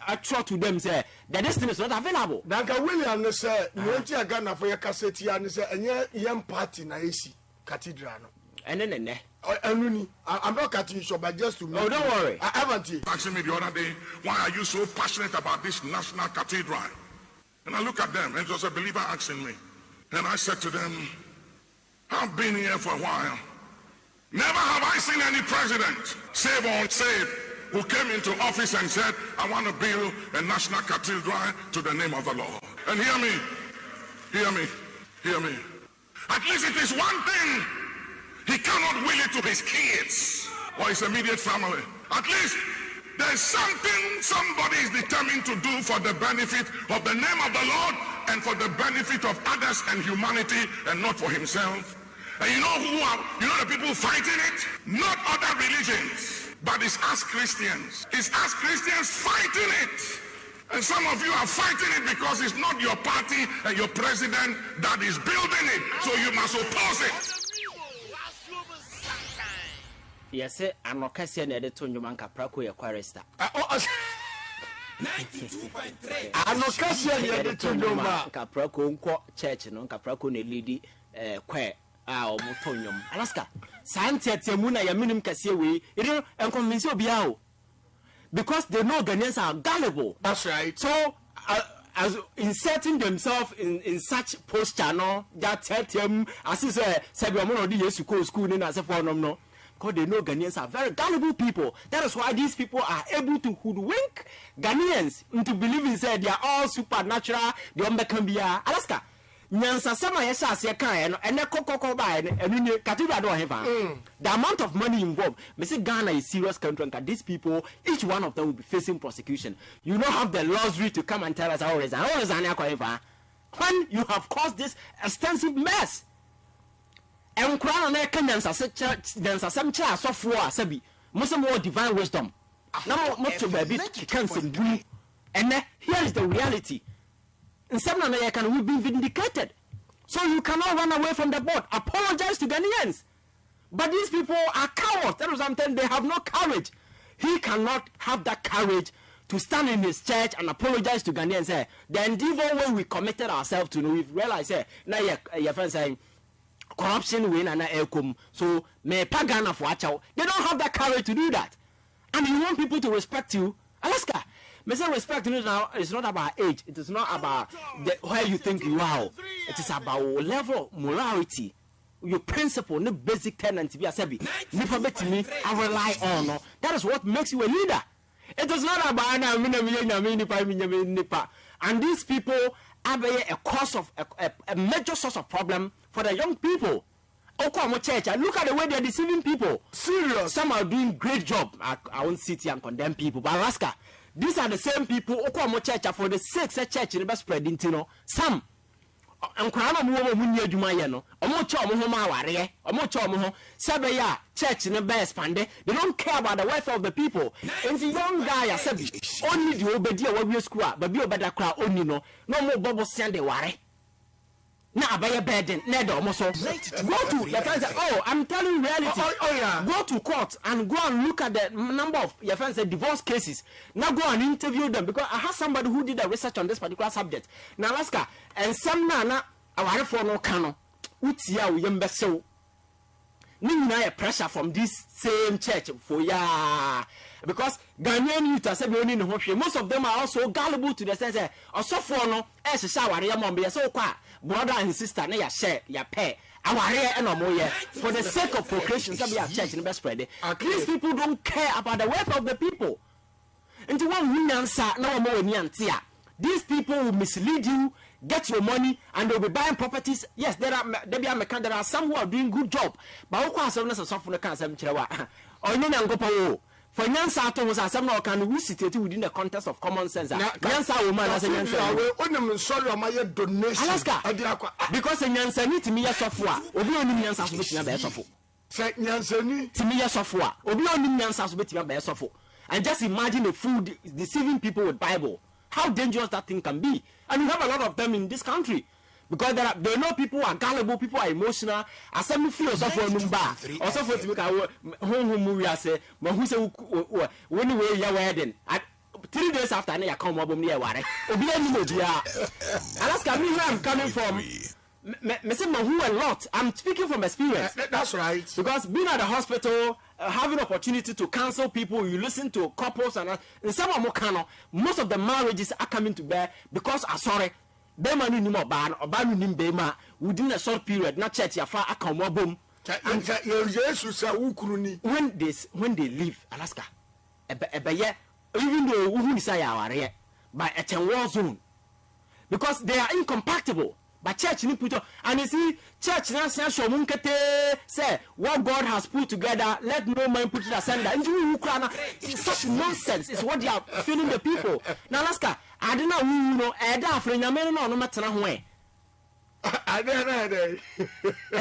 actually to them say the destiny is not available. Duncan Williams said, "You want to Ghana for your cassette and say, and young party na AC cathedral." And then I'm not cutting you short, but just to don't worry. I haven't asking me the other day, why are you so passionate about this national cathedral? And I look at them, and it was a believer asking me, and I said to them, I've been here for a while. Never have I seen any president, save or unsaved, who came into office and said, I want to build a national cathedral to the name of the Lord. And hear me. At least it is one thing. He cannot will it to his kids or his immediate family. At least there's something somebody is determined to do for the benefit of the name of the Lord and for the benefit of others and humanity and not for himself. And you know the people fighting it? Not other religions, but it's us Christians. It's us Christians fighting it. And some of you are fighting it because it's not your party and your president that is building it. So you must oppose it. Yes, I'm not casting a to Numanka Praco, a chorister. 92.3. I'm not casting a to Numanka Praco, church, no Capraco, a lady, quair, or Motonium. Alaska. Santa Temuna, your minimum Cassia, and convince you be because they know Ghanaians are gullible. That's right. So, as inserting themselves in such posture, no, that tell them, as he said, Sabiamono, the years to go school in as a forum, no, because they know Ghanaians are very gullible people. That is why these people are able to hoodwink Ghanaians into believing that they are all supernatural, they can be Alaska. Nyansa sama yesa ase kan no ene kokoko ba enu ni cathedral do heaven. The amount of money involved, me say Ghana is serious country, and these people, each one of them will be facing prosecution. You don't have the luxury to come and tell us how resign when you have caused this extensive mess. And crown na kan nyansa sem cha asofo asabi mo say more divine wisdom now mo to baby can say and here is the reality. In some manner, we've been vindicated. So you cannot run away from the board. Apologize to Ghanaians. But these people are cowards. That is what I'm telling you. They have no courage. He cannot have that courage to stand in his church and apologize to Ghanaians. The endeavor way we committed ourselves to, we've realized, now your friend saying, corruption win and aircom. So, may Pagana for Achao. They don't have that courage to do that. And you want people to respect you. Alaska. Mr. Respect now is not about age. It is not about where you think you are. It is about level of morality, your principle, no basic tenant to be a sebi. I rely on. That is what makes you a leader. It is not about and these people are a cause of a major source of problem for the young people. Church, look at the way they are deceiving people. Serious. Some are doing great job. I won't sit here and condemn people, but Alaska. These are the same people who church for the sake of church in the spread into some. And Krana Munia Jumayano, or much of Mohoma, or much of Moho, Sabaya, church in the best pande. They don't care about the welfare of the people. And the young guy, I said, only the Obedia will be a squad, but be a better crowd only no more bubble sand the worry. Now by a bed and Ned almost go to your friends. Oh, I'm telling you reality. Yeah. Go to court and go and look at the number of your friends' divorce cases. Now go and interview them because I have somebody who did the research on this particular subject. Now Alaska and some nana our for no cano. Utia we so. Nina pressure from this same church for ya. Because Ghanaian youth are saying in the most of them are also gullible to the sense or so for no as a shower be so quiet. Brother and sister, na share, ya pay. Our and more for the sake of procreation, some are church in the best spread. These people don't care about the welfare of the people. Into one win answer, no more nyantia. These people will mislead you, get your money, and they'll be buying properties. Yes, there are some who are doing good job. But who are some of the cancer? Or you know, for Nyansa was some now can we sit within the context of common sense. Nyansa woman as a Nyansa. Donation. Alaska. Because a Nyansa need to me a software. Obi only Nyansa to be a software. Say Nyansa need to me a software. Obi only Nyansa to be a software. And just imagine the fool deceiving people with Bible. How dangerous that thing can be. And we have a lot of them in this country. Because they know people are gullible, people are emotional. As some feel also for Numba, also for to make a home we are say, but who say when you were your wedding. 3 days after I come up near Ware. Alaska, me where I'm coming from. Who a lot. I'm speaking from experience. That's right. Because being at the hospital, having opportunity to counsel people, you listen to couples and some of Mokano, most of the marriages are coming to bear because sorry. Bema ni mo ban obanu ni bema within a short period na church ya fa akamobom and Jesus say ukuru ni when they leave Alaska ebeye even though who say aware by a war zone because they are incompatible But church ni put on, and you see, church now says say what God has put together, let no man put it asunder. And you such nonsense is what they are feeling the people. Now, Alaska, I don't know no matter way. I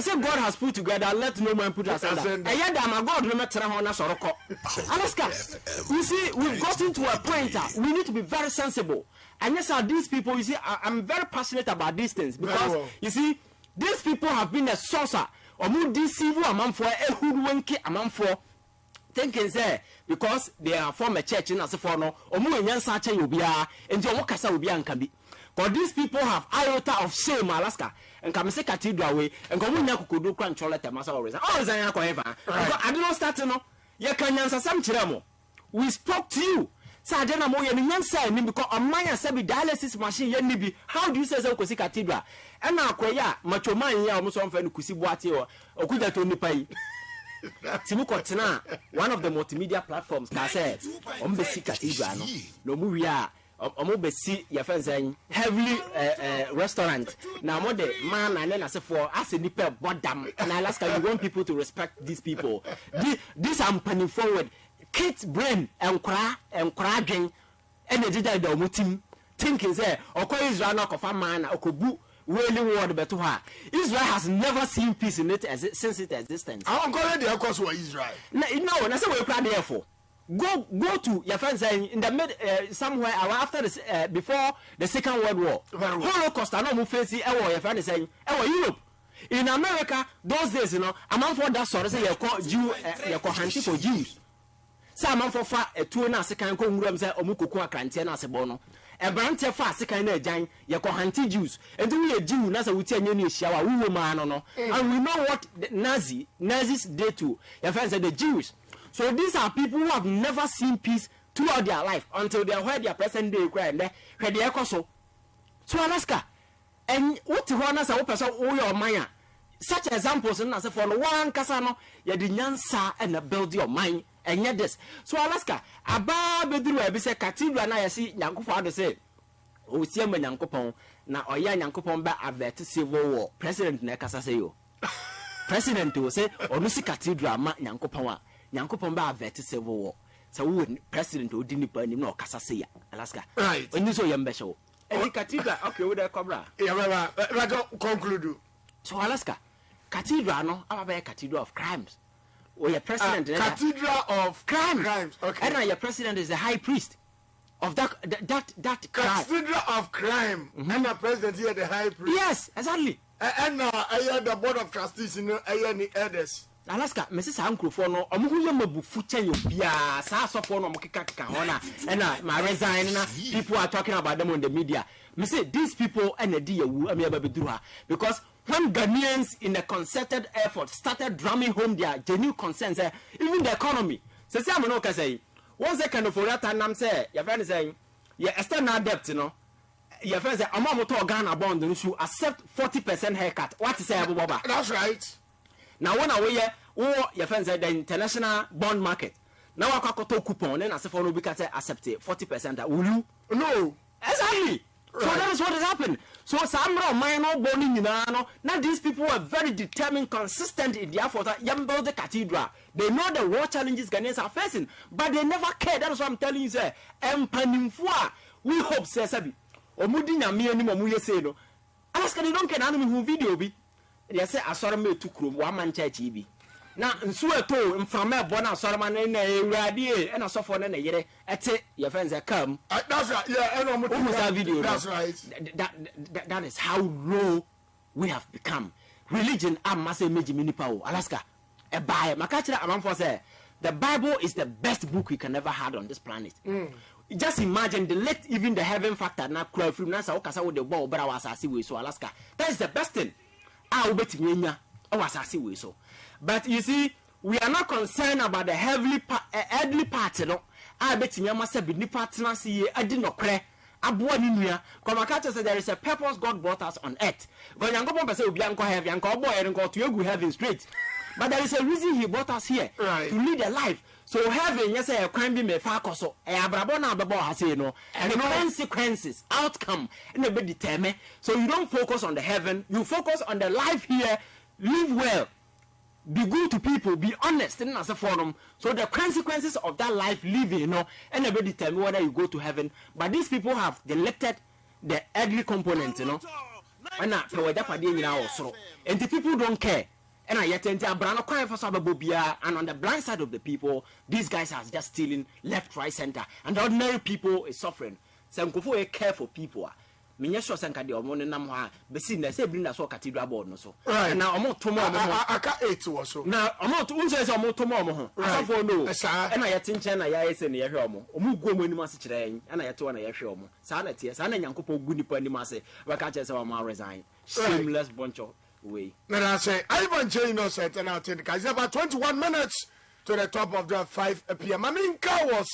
said God has put together, let no man put asunder. I yet my God no matter how much Alaska, you see, we've gotten to a point we need to be very sensible. And yes, these people, you see, I'm very passionate about these things because you see, these people have been a source of deceive a man for a hoodwinky a man for thinking say because they are from a church in Asafono or more in Yansacha Ubia and Jawakasa Ubian can be. Because these people have iota of shame, Alaska, and come say cathedral way and come in could do control at the master always. Oh, Zayako ever. I don't know, start to know. You can answer some chiramo. We spoke to you. Sadena mo ye nyansa ni because amanya sabi dialysis machine ye ni bi. How do you say so kosi cathedral? And na akoya macho man ya omo so mfa ni kusi boate o okuja to nipa yi. Timu kotena one of the multimedia platforms ka say ombe si cathedral no mu wi a omo be si ya fanzan heavily restaurant na mo de man and then as for as nipa bodam and Alaska you want people to respect these people. This I'm panning forward. Kate brain and cry dwen and the did the mutim thinking say Israel not of a man okobu wailing word beto her. Israel has never seen peace in it since its existence. I am going to cause for Israel. No, that's what we're proud there for. Go to your friends saying in the mid somewhere after the before the Second World War. Holocaust I know face your friend is saying Europe. In America those days, you know, a man for that sort of say you call Jew you call hunting for Jews. Some for far a 2 and a second congram say Omuko Crantiana Sebono. A brand fa second agent, you call hunting Jews. And do we a Jew, Nasa would tell you shower, we man or no. And we know what the Nazis did to your friends the Jews. So these are people who have never seen peace throughout their life until they heard their present day cry and they heard their coso. So Alaska, and what to run as a person all your maya. Such examples in as for one Casano, you did nyansa and a build your mind. And yet this. So Alaska, Aba Bedru Ebise Cathedral na yasi Yanko father say, O Siama Yankopon, na Oya Yankopon ba avert civil war. President Nekasa say yo. President will say, Onusi Cathedral ma Yankopon, Yankopon ba avert civil war. So we president will didn't burn him no Casa say Alaska. Right. When you saw Yambesho. And the cathedral, okay, with the cobra. Yeah, conclude. So Alaska, Cathedral no, a cathedral of crimes. Or your president cathedral of crimes. Okay. And your president is the high priest of that cathedral of crime. And the president here the high priest. Yes, exactly. And the board of trustees, you know, any elders. Alaska, Mrs. Uncle for no, Omuyamu Fuchen, Bia, Sasa for no Mokaka, and my resign. People are talking about them on the media. Me say these people and the dear because when Ghanaians in a concerted effort started drumming home their genuine concerns, even the economy. So I'm not say 1 second for that and I'm saying your friend is saying, yeah, external debt, you know. Your friend say, I'm not to Ghana bond and you accept 40% haircut. What is say, Baba? That's right. Now when away your friend said the international bond market. Now I got to coupon, then as if for no because I accept 40%. Will you? No. Exactly. Right. So that is what has happened. So some minor boning, you know, now these people are very determined, consistent in their effort. Young build the cathedral. They know the war challenges Ghanaians are facing, but they never care. That is what I'm telling you, sir. We hope, sir, Sabi. Omudina me any more say no. Alaska, they don't care animal who video be. They say I saw me to room 1 man church be. Now, in Sueto, in Frame, Bona, Solomon, and a radio, and a software and a year, at it, your friends are come. That's right, yeah, I know that video. That's right. That is how low we have become. Religion, I must say, Minipao, Alaska. A buy, Makachira, Amam for say, the Bible is the best book you can ever have on this planet. Just imagine the let even the heaven factor now cry from Nasa Okasa with the ball, but I was asking so Alaska. That is the best thing. I'll bet me, I was asking so. But you see, we are not concerned about the earthly part, you know. I bet you must have been partner see I did not cry. Komakacha said there is a purpose God brought us on earth. But Yanko say Bianco have Yanko boy and go to you heaven straight. But there is a reason he brought us here right. to lead a life. So heaven, yes, a crime be me fakoso. Abrabona bebo has no, and the consequences, outcome, and a bit determined. So you don't focus on the heaven, you focus on the life here. Live well, be good to people, be honest in as a forum. So the consequences of that life living, and a bit determine whether you go to heaven. But these people have neglected the earthly component, and and the people don't care. And I yet enter Brano crying for Sababobia, and on the blind side of the people, these guys are just stealing left, right, center, and the ordinary people is suffering. So I'm care for people. Minyesho sanka de omo nenam ha besi na se bring na so cathedral board no so. Right. Na omo tomo omo. Aka 8 wo so. Na omo to unse se omo tomo omo ho. Asafo no. E na yete nchen na ya ese na ye hwe omo. Omo guo mo anim ase kire yen. E na yete wo na ye hwe omo. Sa na tie, sa na nyankopon gu nipa anim ase. We ka che se omo resign. Shameless bunch of way. Now I say Ivan Kyei innocent and out in the case about 21 minutes to the top of the 5 p.m. Maminka was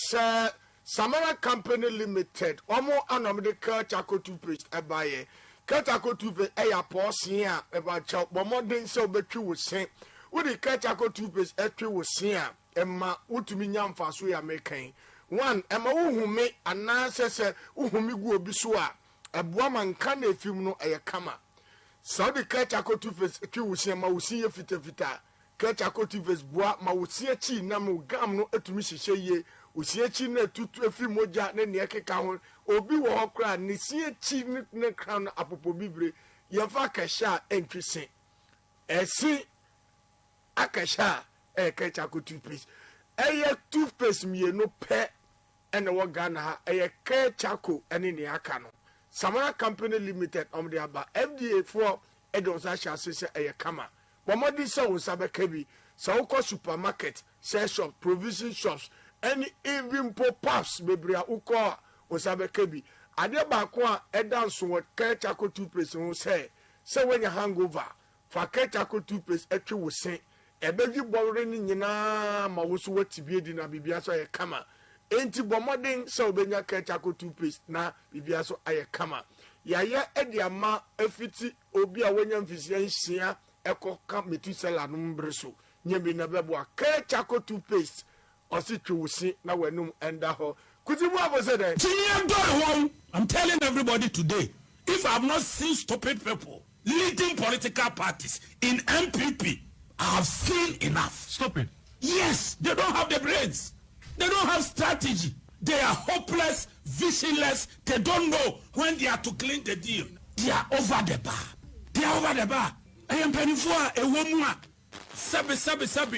Samara Company Limited. Omo anomde Kerchako toothpaste ebaye. Kerchako toothpaste eya porsia about chop. Bomo den so betri wo sen. Wo the Kerchako toothpaste etri wo sen. Emma utumi nyamfa so ya mekan. One emma uhume anase se uhumi gu obi so a eboa manka na efim no eye kama. So the Kerchako toothpaste etri wo sen ma wo sin ye fita. Kerchako toothpaste boa ma wo sin chi na mo gam no etumi hihye ye. Usiechi na tutu efi moja na ne ekeka ho obi wo hokra ne siechi ne crown apopo bibre yefa kasha entwisen esi akasha Kerchako toothpaste eye toothpaste mienu pe ene wo Ghana ha eye Kerchako ene ne aka no Samara Company Limited de aba FDA for edonsa shase se eye kama bomodi se wo sabeka bi se wo supermarket sell shop provision shops any even pop-ups bebria uko osabekebi ade ba ko a edanso wo Kerchako toothpaste ho say when you hangover for Kerchako toothpaste etwe wo sen ebevi bowre ni nyina ma wo so watibie di na bibia so ye kama enti bomodin se obenya Kerchako toothpaste na bibia so aye kama yaye ede ama afiti obi a wonya mfisia nhia ekoka metusela no mbreso nyembi na bebo Kerchako toothpaste Ositusi na wenum enda ho. Kuzimu abo said that. I'm telling everybody today, if I have not seen stupid people leading political parties in MPP, I have seen enough. Stupid. Yes, they don't have the brains. They don't have strategy. They are hopeless, visionless. They don't know when they are to clean the deal. They are over the bar. They are over the bar. I am penny for a woman. Sabi.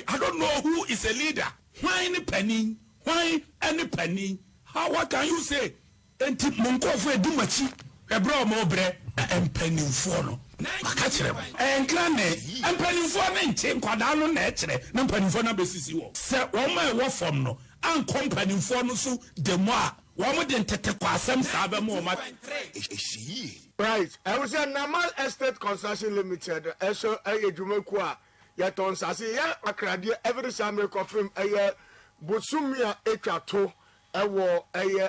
I don't know who is a leader. Why any penny? Why any penny? How what can you say? Enti monko for edumachi. Ebro mo bre and penny for no. Makachire. En krane en penny for na nche kwada no na echire. Na penny for na besisi wo. Se wo ma wo form no. An company for no so demo a wo mo de ntete kwa asem sa ba mo ma. Right. I was a Namal Estate Construction Limited. Eso ayedwumaku a yaton sase ya akrade every summer confirm bosumia etwato ewo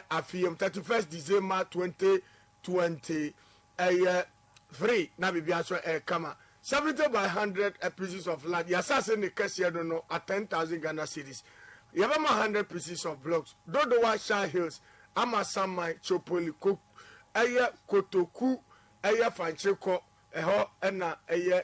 afiem 31st December 2020 free na bibia so kama 70 by 100 pieces of land yasase ne kase no at 10,000 Ghana cedis yabama 100 pieces of blocks Dodowa Shire Hills Amasamai Chopoli Kotoku Fancheko eho ena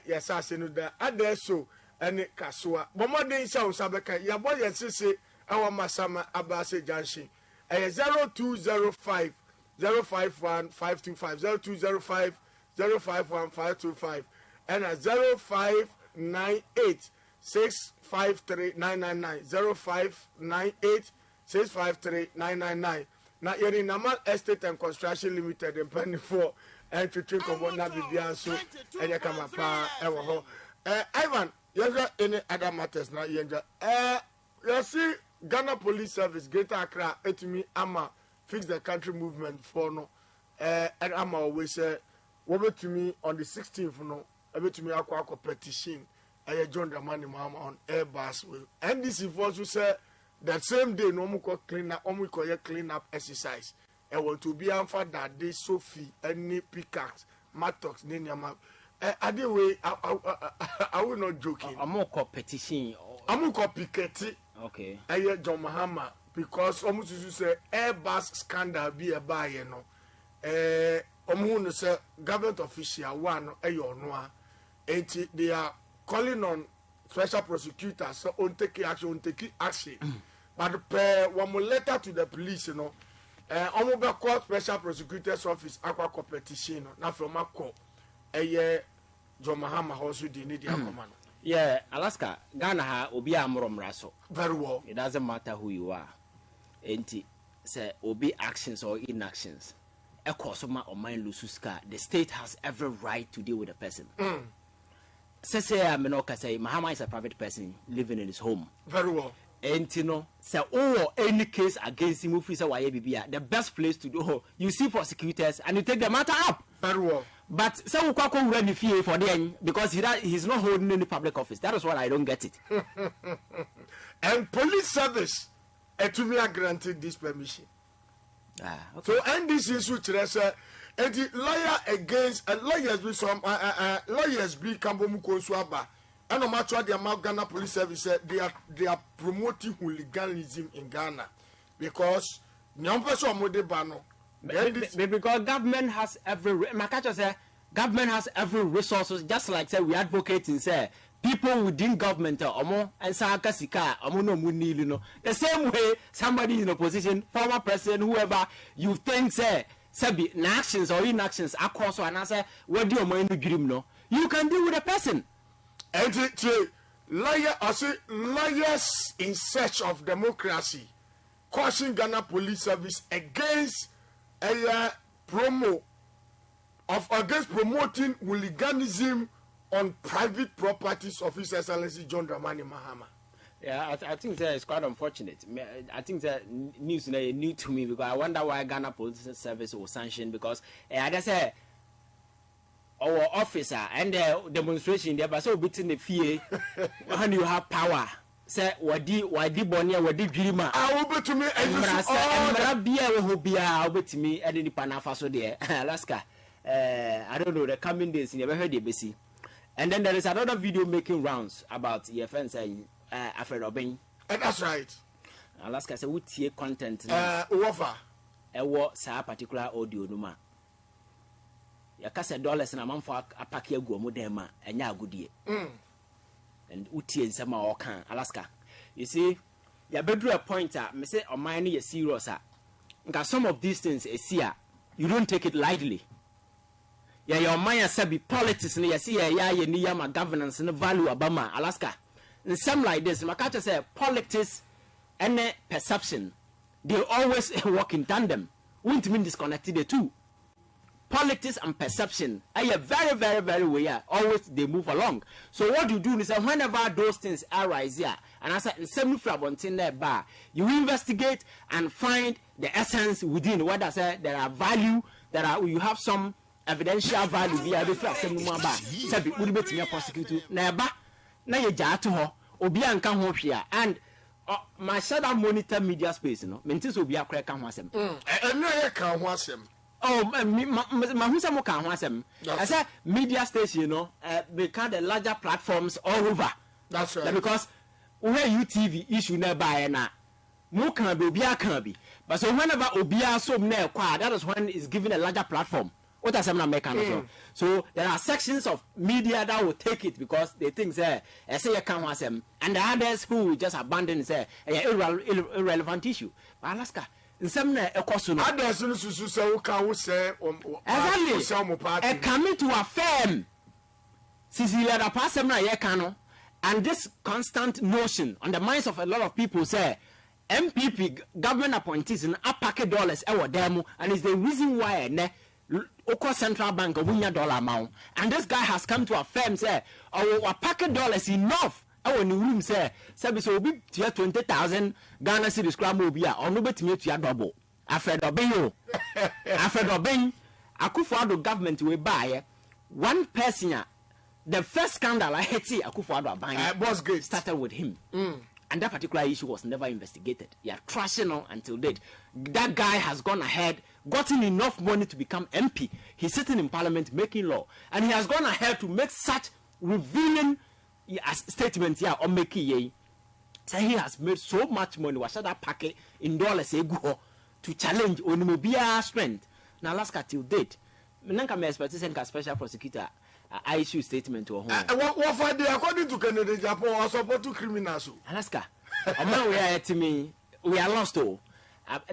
yasase no da adeso ene kaswa bomodin sha usabeka yabo yensese awa masama abase junction 0205 051 525 0205 051 525 and 0598 653 999 0598 653 999 na yeri Namal Estate and Construction Limited in penny for and to think of what Nabibia so and you come up Ivan, you got any other matters now? You see Ghana Police Service, Greater Accra, me ama fix the country movement for no and ama always say over to me on the 16th no over to me aqua petition I joined the money mama on Airbus and this is also say that same day no more clean up clean up exercise and want to be on for that day Sophie any pickaxe Matox Ninyama Anyway, I will not joking. I'm more competition. I'm more copycat. Okay. I hear John Mahama because almost you say Airbus scandal be a buy, you know. Omun say government official one no, they are calling on special prosecutors so on take action. But one more letter to the police, you know. Omo call special prosecutor's office aqua competition na from Mako. John Mahama also did need command. Yeah, Alaska, Ghana ha obi amorom raso. Very well. It doesn't matter who you are. Enti say obi actions or inactions. Ekosoma or mind lususka. The state has every right to deal with a person. Say Mahama is a private person living in his home. Very well. Enti no say any case against him if say why the best place to do you see prosecutors and you take the matter up. Very well. But so Kwako ready fear for them because he's not holding any public office. That is what I don't get it. And police service Etumia granted this permission. Okay. So and this issue and the lawyer against lawyers be some lawyers be Kambomu Konswaba. And no matter what the Ghana police service they are promoting hooliganism in Ghana because because government has government has every resources, just like say we advocating say people within government and the same way somebody in opposition, former president, whoever you think say actions or inactions across and answer what do you mind the dream no you can deal with a person. And lawyers in search of democracy caution Ghana police service against against promoting hooliganism on private properties of His Excellency John Dramani Mahama. Yeah, I think that is quite unfortunate. I think that news is new to me because I wonder why Ghana Police Service was sanctioned because I just say our officer and the demonstration there, but so between the fear when you have power. Say wadi bonia wadi girima. I will to me and bia wo bia obetimi ade ni panafa there. Alaska. I don't know the coming days you never heard the BC. And then there is another video making rounds about your friend saying Alfred Obeng. That's right. Alaska say what content over sa particular audio numa. Ya kase dollars na manfo apake agu mo dem ma enya agudie. And utie nsema o kan Alaska. You see, ya bedru a pointer, me say o man no serious nka some of these things esia you don't take it lightly. Ya your man sabi politics no ya see ya ni ya ma governance no value abama Alaska. In some like this, Makacha say politics and perception they always work in tandem. Won't mean disconnected the two. Politics and perception are very, very, very way. Always they move along. So what you do is that whenever those things arise here, and I said, you investigate and find the essence within. What I said, there are value, you have some evidential value. Via the fact that we be prosecuted. Neba, na ye jato ho, obi anka ho hwea and my shadow monitor media space no. Mentis obi akra ka ho asem. No ye ka ho asem. Oh, Mahusa can wasem. I said media station, you know, become the larger platforms all over. That's right. Because where UTV issue nearby na, more can be. But so whenever Obia so near that is when it's given a larger platform. What are some American so there are sections of media that will take it because they think say you can't wasem, and the others who will just abandon say irrelevant issue. But Alaska. Some others coming to affirm Cecilia the person and this constant notion on the minds of a lot of people say MPP government appointees in $1 dollars demo and is the reason why Oko Central Bank $1 dollar amount and this guy has come to affirm say $1 dollars enough. When you room say service will be 20,000 Ghana cedis scramble be or no bet me to double. After Obeng, Akufo-Addo government will buy one person. The first scandal I had see Akufo-Addo buying started with him, and that particular issue was never investigated. Yeah, trashing on until date. That guy has gone ahead gotten enough money to become MP. He's sitting in parliament making law. And he has gone ahead to make such revealing statements here on Kyei. So he has made so much money. Was that packet in dollars to challenge Onimobia strength. Now, Alaska till date. Nanka may expect to send a special prosecutor. I issue statement to a home. What for the according to Canada, Japan, or support to criminals? Alaska. We are to me, we are lost. Oh,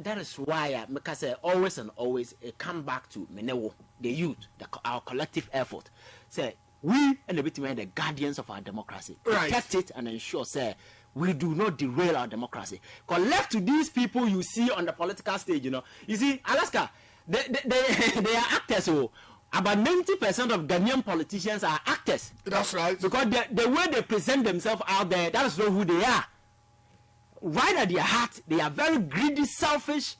that is why because always and always come back to Menewo, the youth, our collective effort. Say we and the victim the guardians of our democracy. Protect it and ensure, say, we do not derail our democracy. Because left to these people you see on the political stage, you see, Alaska, they are actors. Oh. About 90% of Ghanaian politicians are actors. That's right. Because the way they present themselves out there, that is not who they are. Right at their heart, they are very greedy, selfish,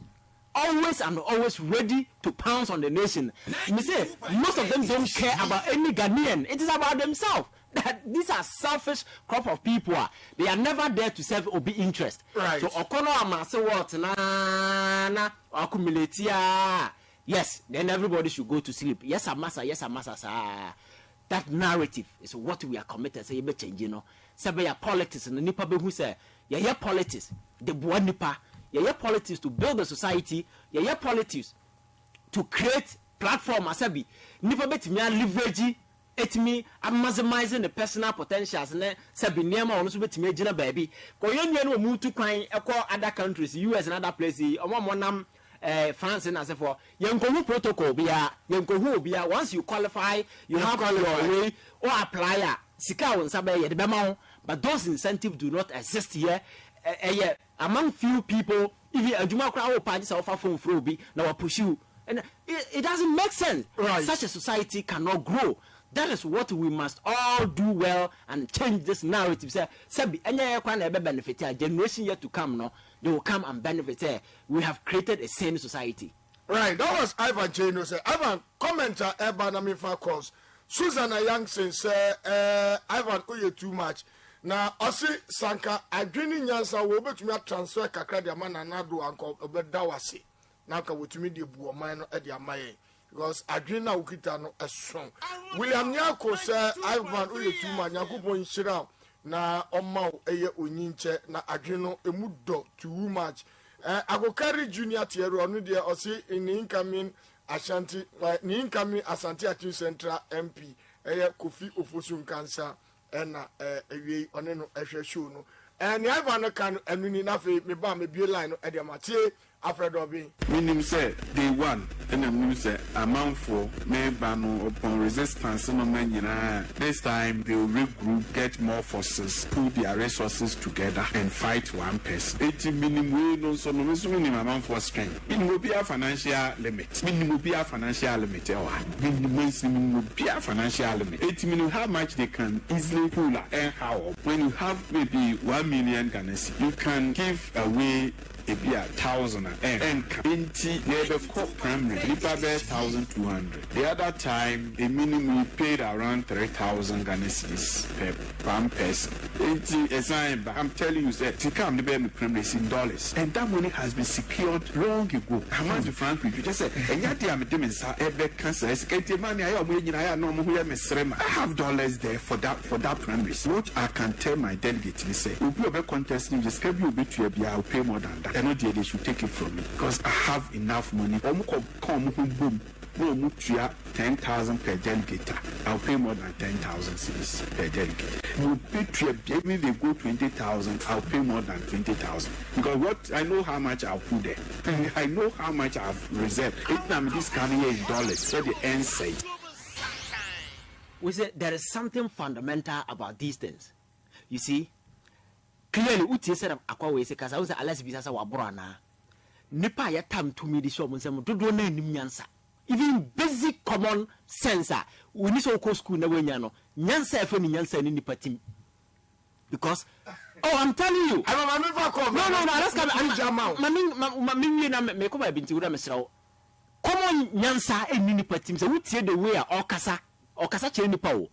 always and always ready to pounce on the nation. You say, most of them don't care about any Ghanaian. It is about themselves. That these are selfish crop of people. They are never there to serve or be interest. Right. So, Okono amase what na accumulate. Yes, then everybody should go to sleep. Yes, Amasa, sir. That narrative is what we are committed. Say, you change, Say, politics and the nipa who say, yeah, politics. The boy nipa. Yeah, politics to build a society. Yeah, politics to create platform. Asabi nipa bet me leverage. It me maximizing the personal potentials. And sabi niema ono so bet me jina baby. Ko yenye no move to crying other countries, US and other places. Omo France and as for Yankohu protocol bia once you qualify, you have your way or apply sika on sabe the bema, but those incentives do not exist here. Among few people, if you aduma crowd parties offer phone frobi now push you, and it doesn't make sense. Right. Such a society cannot grow. That is what we must all do well and change this narrative. Say, Sabi, any benefit a generation yet to come, no, they will come and benefit. We have created a sane society. Right, that was Ivan Kyei. Say, Ivan, commenter, Ebanami for cause. Susanna Youngson say, Ivan, you too much. Now, Osi Sanka, I didn't answer, we'll bet me a transfer Kakra man and Nadu uncle, but Dawasi. Now, can we to me the Buomano at the Amaye? Because Adrina Ukitano is strong. William Nyako say, Ivan, you too much, Yakubo in Shira. Na Oma eye Uninche, na Adrino, a mudo too much. I go carry Junior Tierra on the Osi in the incoming Ashanti, like the incoming Ashanti Atu Central MP, Kofi Ofosun Cancer, and a on a show. And the Ivan can and we need enough me by me be line at the Mate. Meaning say day one, and I'm say amount for me bano upon resistance no man. This time they will regroup, get more forces, pull their resources together and fight one person. 80 minimum no so no minimum amount for strength. Minimum be a financial limit. Minimum be a financial limit. Minimum be a financial limit. 80 minimum how much they can easily pull and how. When you have maybe 1 million Ghanaians, you can give away a 1,000 and the primary 1,200. The other time, a minimum paid around 3,000 Ghanaians per one person. I'm telling you that to come the primary in dollars, and that money has been secured long ago. How much the franc you just said, and yet I have dollars there for that primary. What I can tell my delegates is say, we'll be contesting the schedule will be to be I'll pay more than that. And not they should take it from me because I have enough money. Boom. No, 10,000 per delegate. I'll pay more than 10,000 cedis per delegate. You pay to me they go 20,000. I'll pay more than 20,000 because what I know how much I'll put there. I know how much I've reserved. It's not this coming here in dollars. So the end say. We say there is something fundamental about these things. You see. Clearly, Uti said, Aquaway, because I was a less business of Wabrana. Nipa ya tam to me the show, do nyansa. Even basic common sense, we need to go school never yano. Nyansa for nyansa in nipa team. Because, I'm telling you, I'm never come. No, that's coming. Make over been to Ramsrow. Common nyansa in nipa team, so we see the way or Casa Chenipo.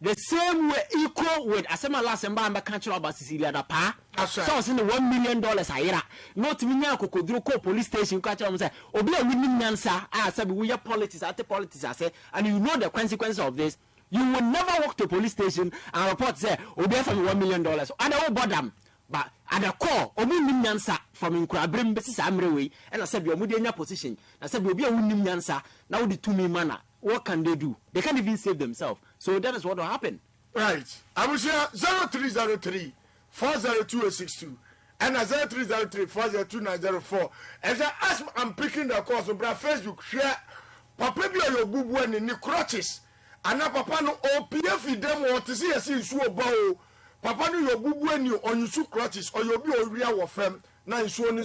The same way equal with Asema last and Bamba country about Sicilia da pa So I was in the $1 million ayera. Not minya kokodro ko police station catch am say obi a winning nyansa I say we are politics I say and you know the consequences of this. You will never walk to police station and report say obi for $1 million. And I won't bother. But at the core, obi nyansa from Inkrabrim besis amrewe and I said you are in your position. I said obi a winning nyansa now the 2 million mana. What can they do? They can't even save themselves. So that is what will happen. Right. I will share 0303 402 and 0303 402 As I ask, I'm picking the course of Facebook. Share Papa be your boo and in the crutches. And now Papa no OPF them want to see a scene so bow. Papa no your boo and you on your crutches or you'll be a real of them. Now, so on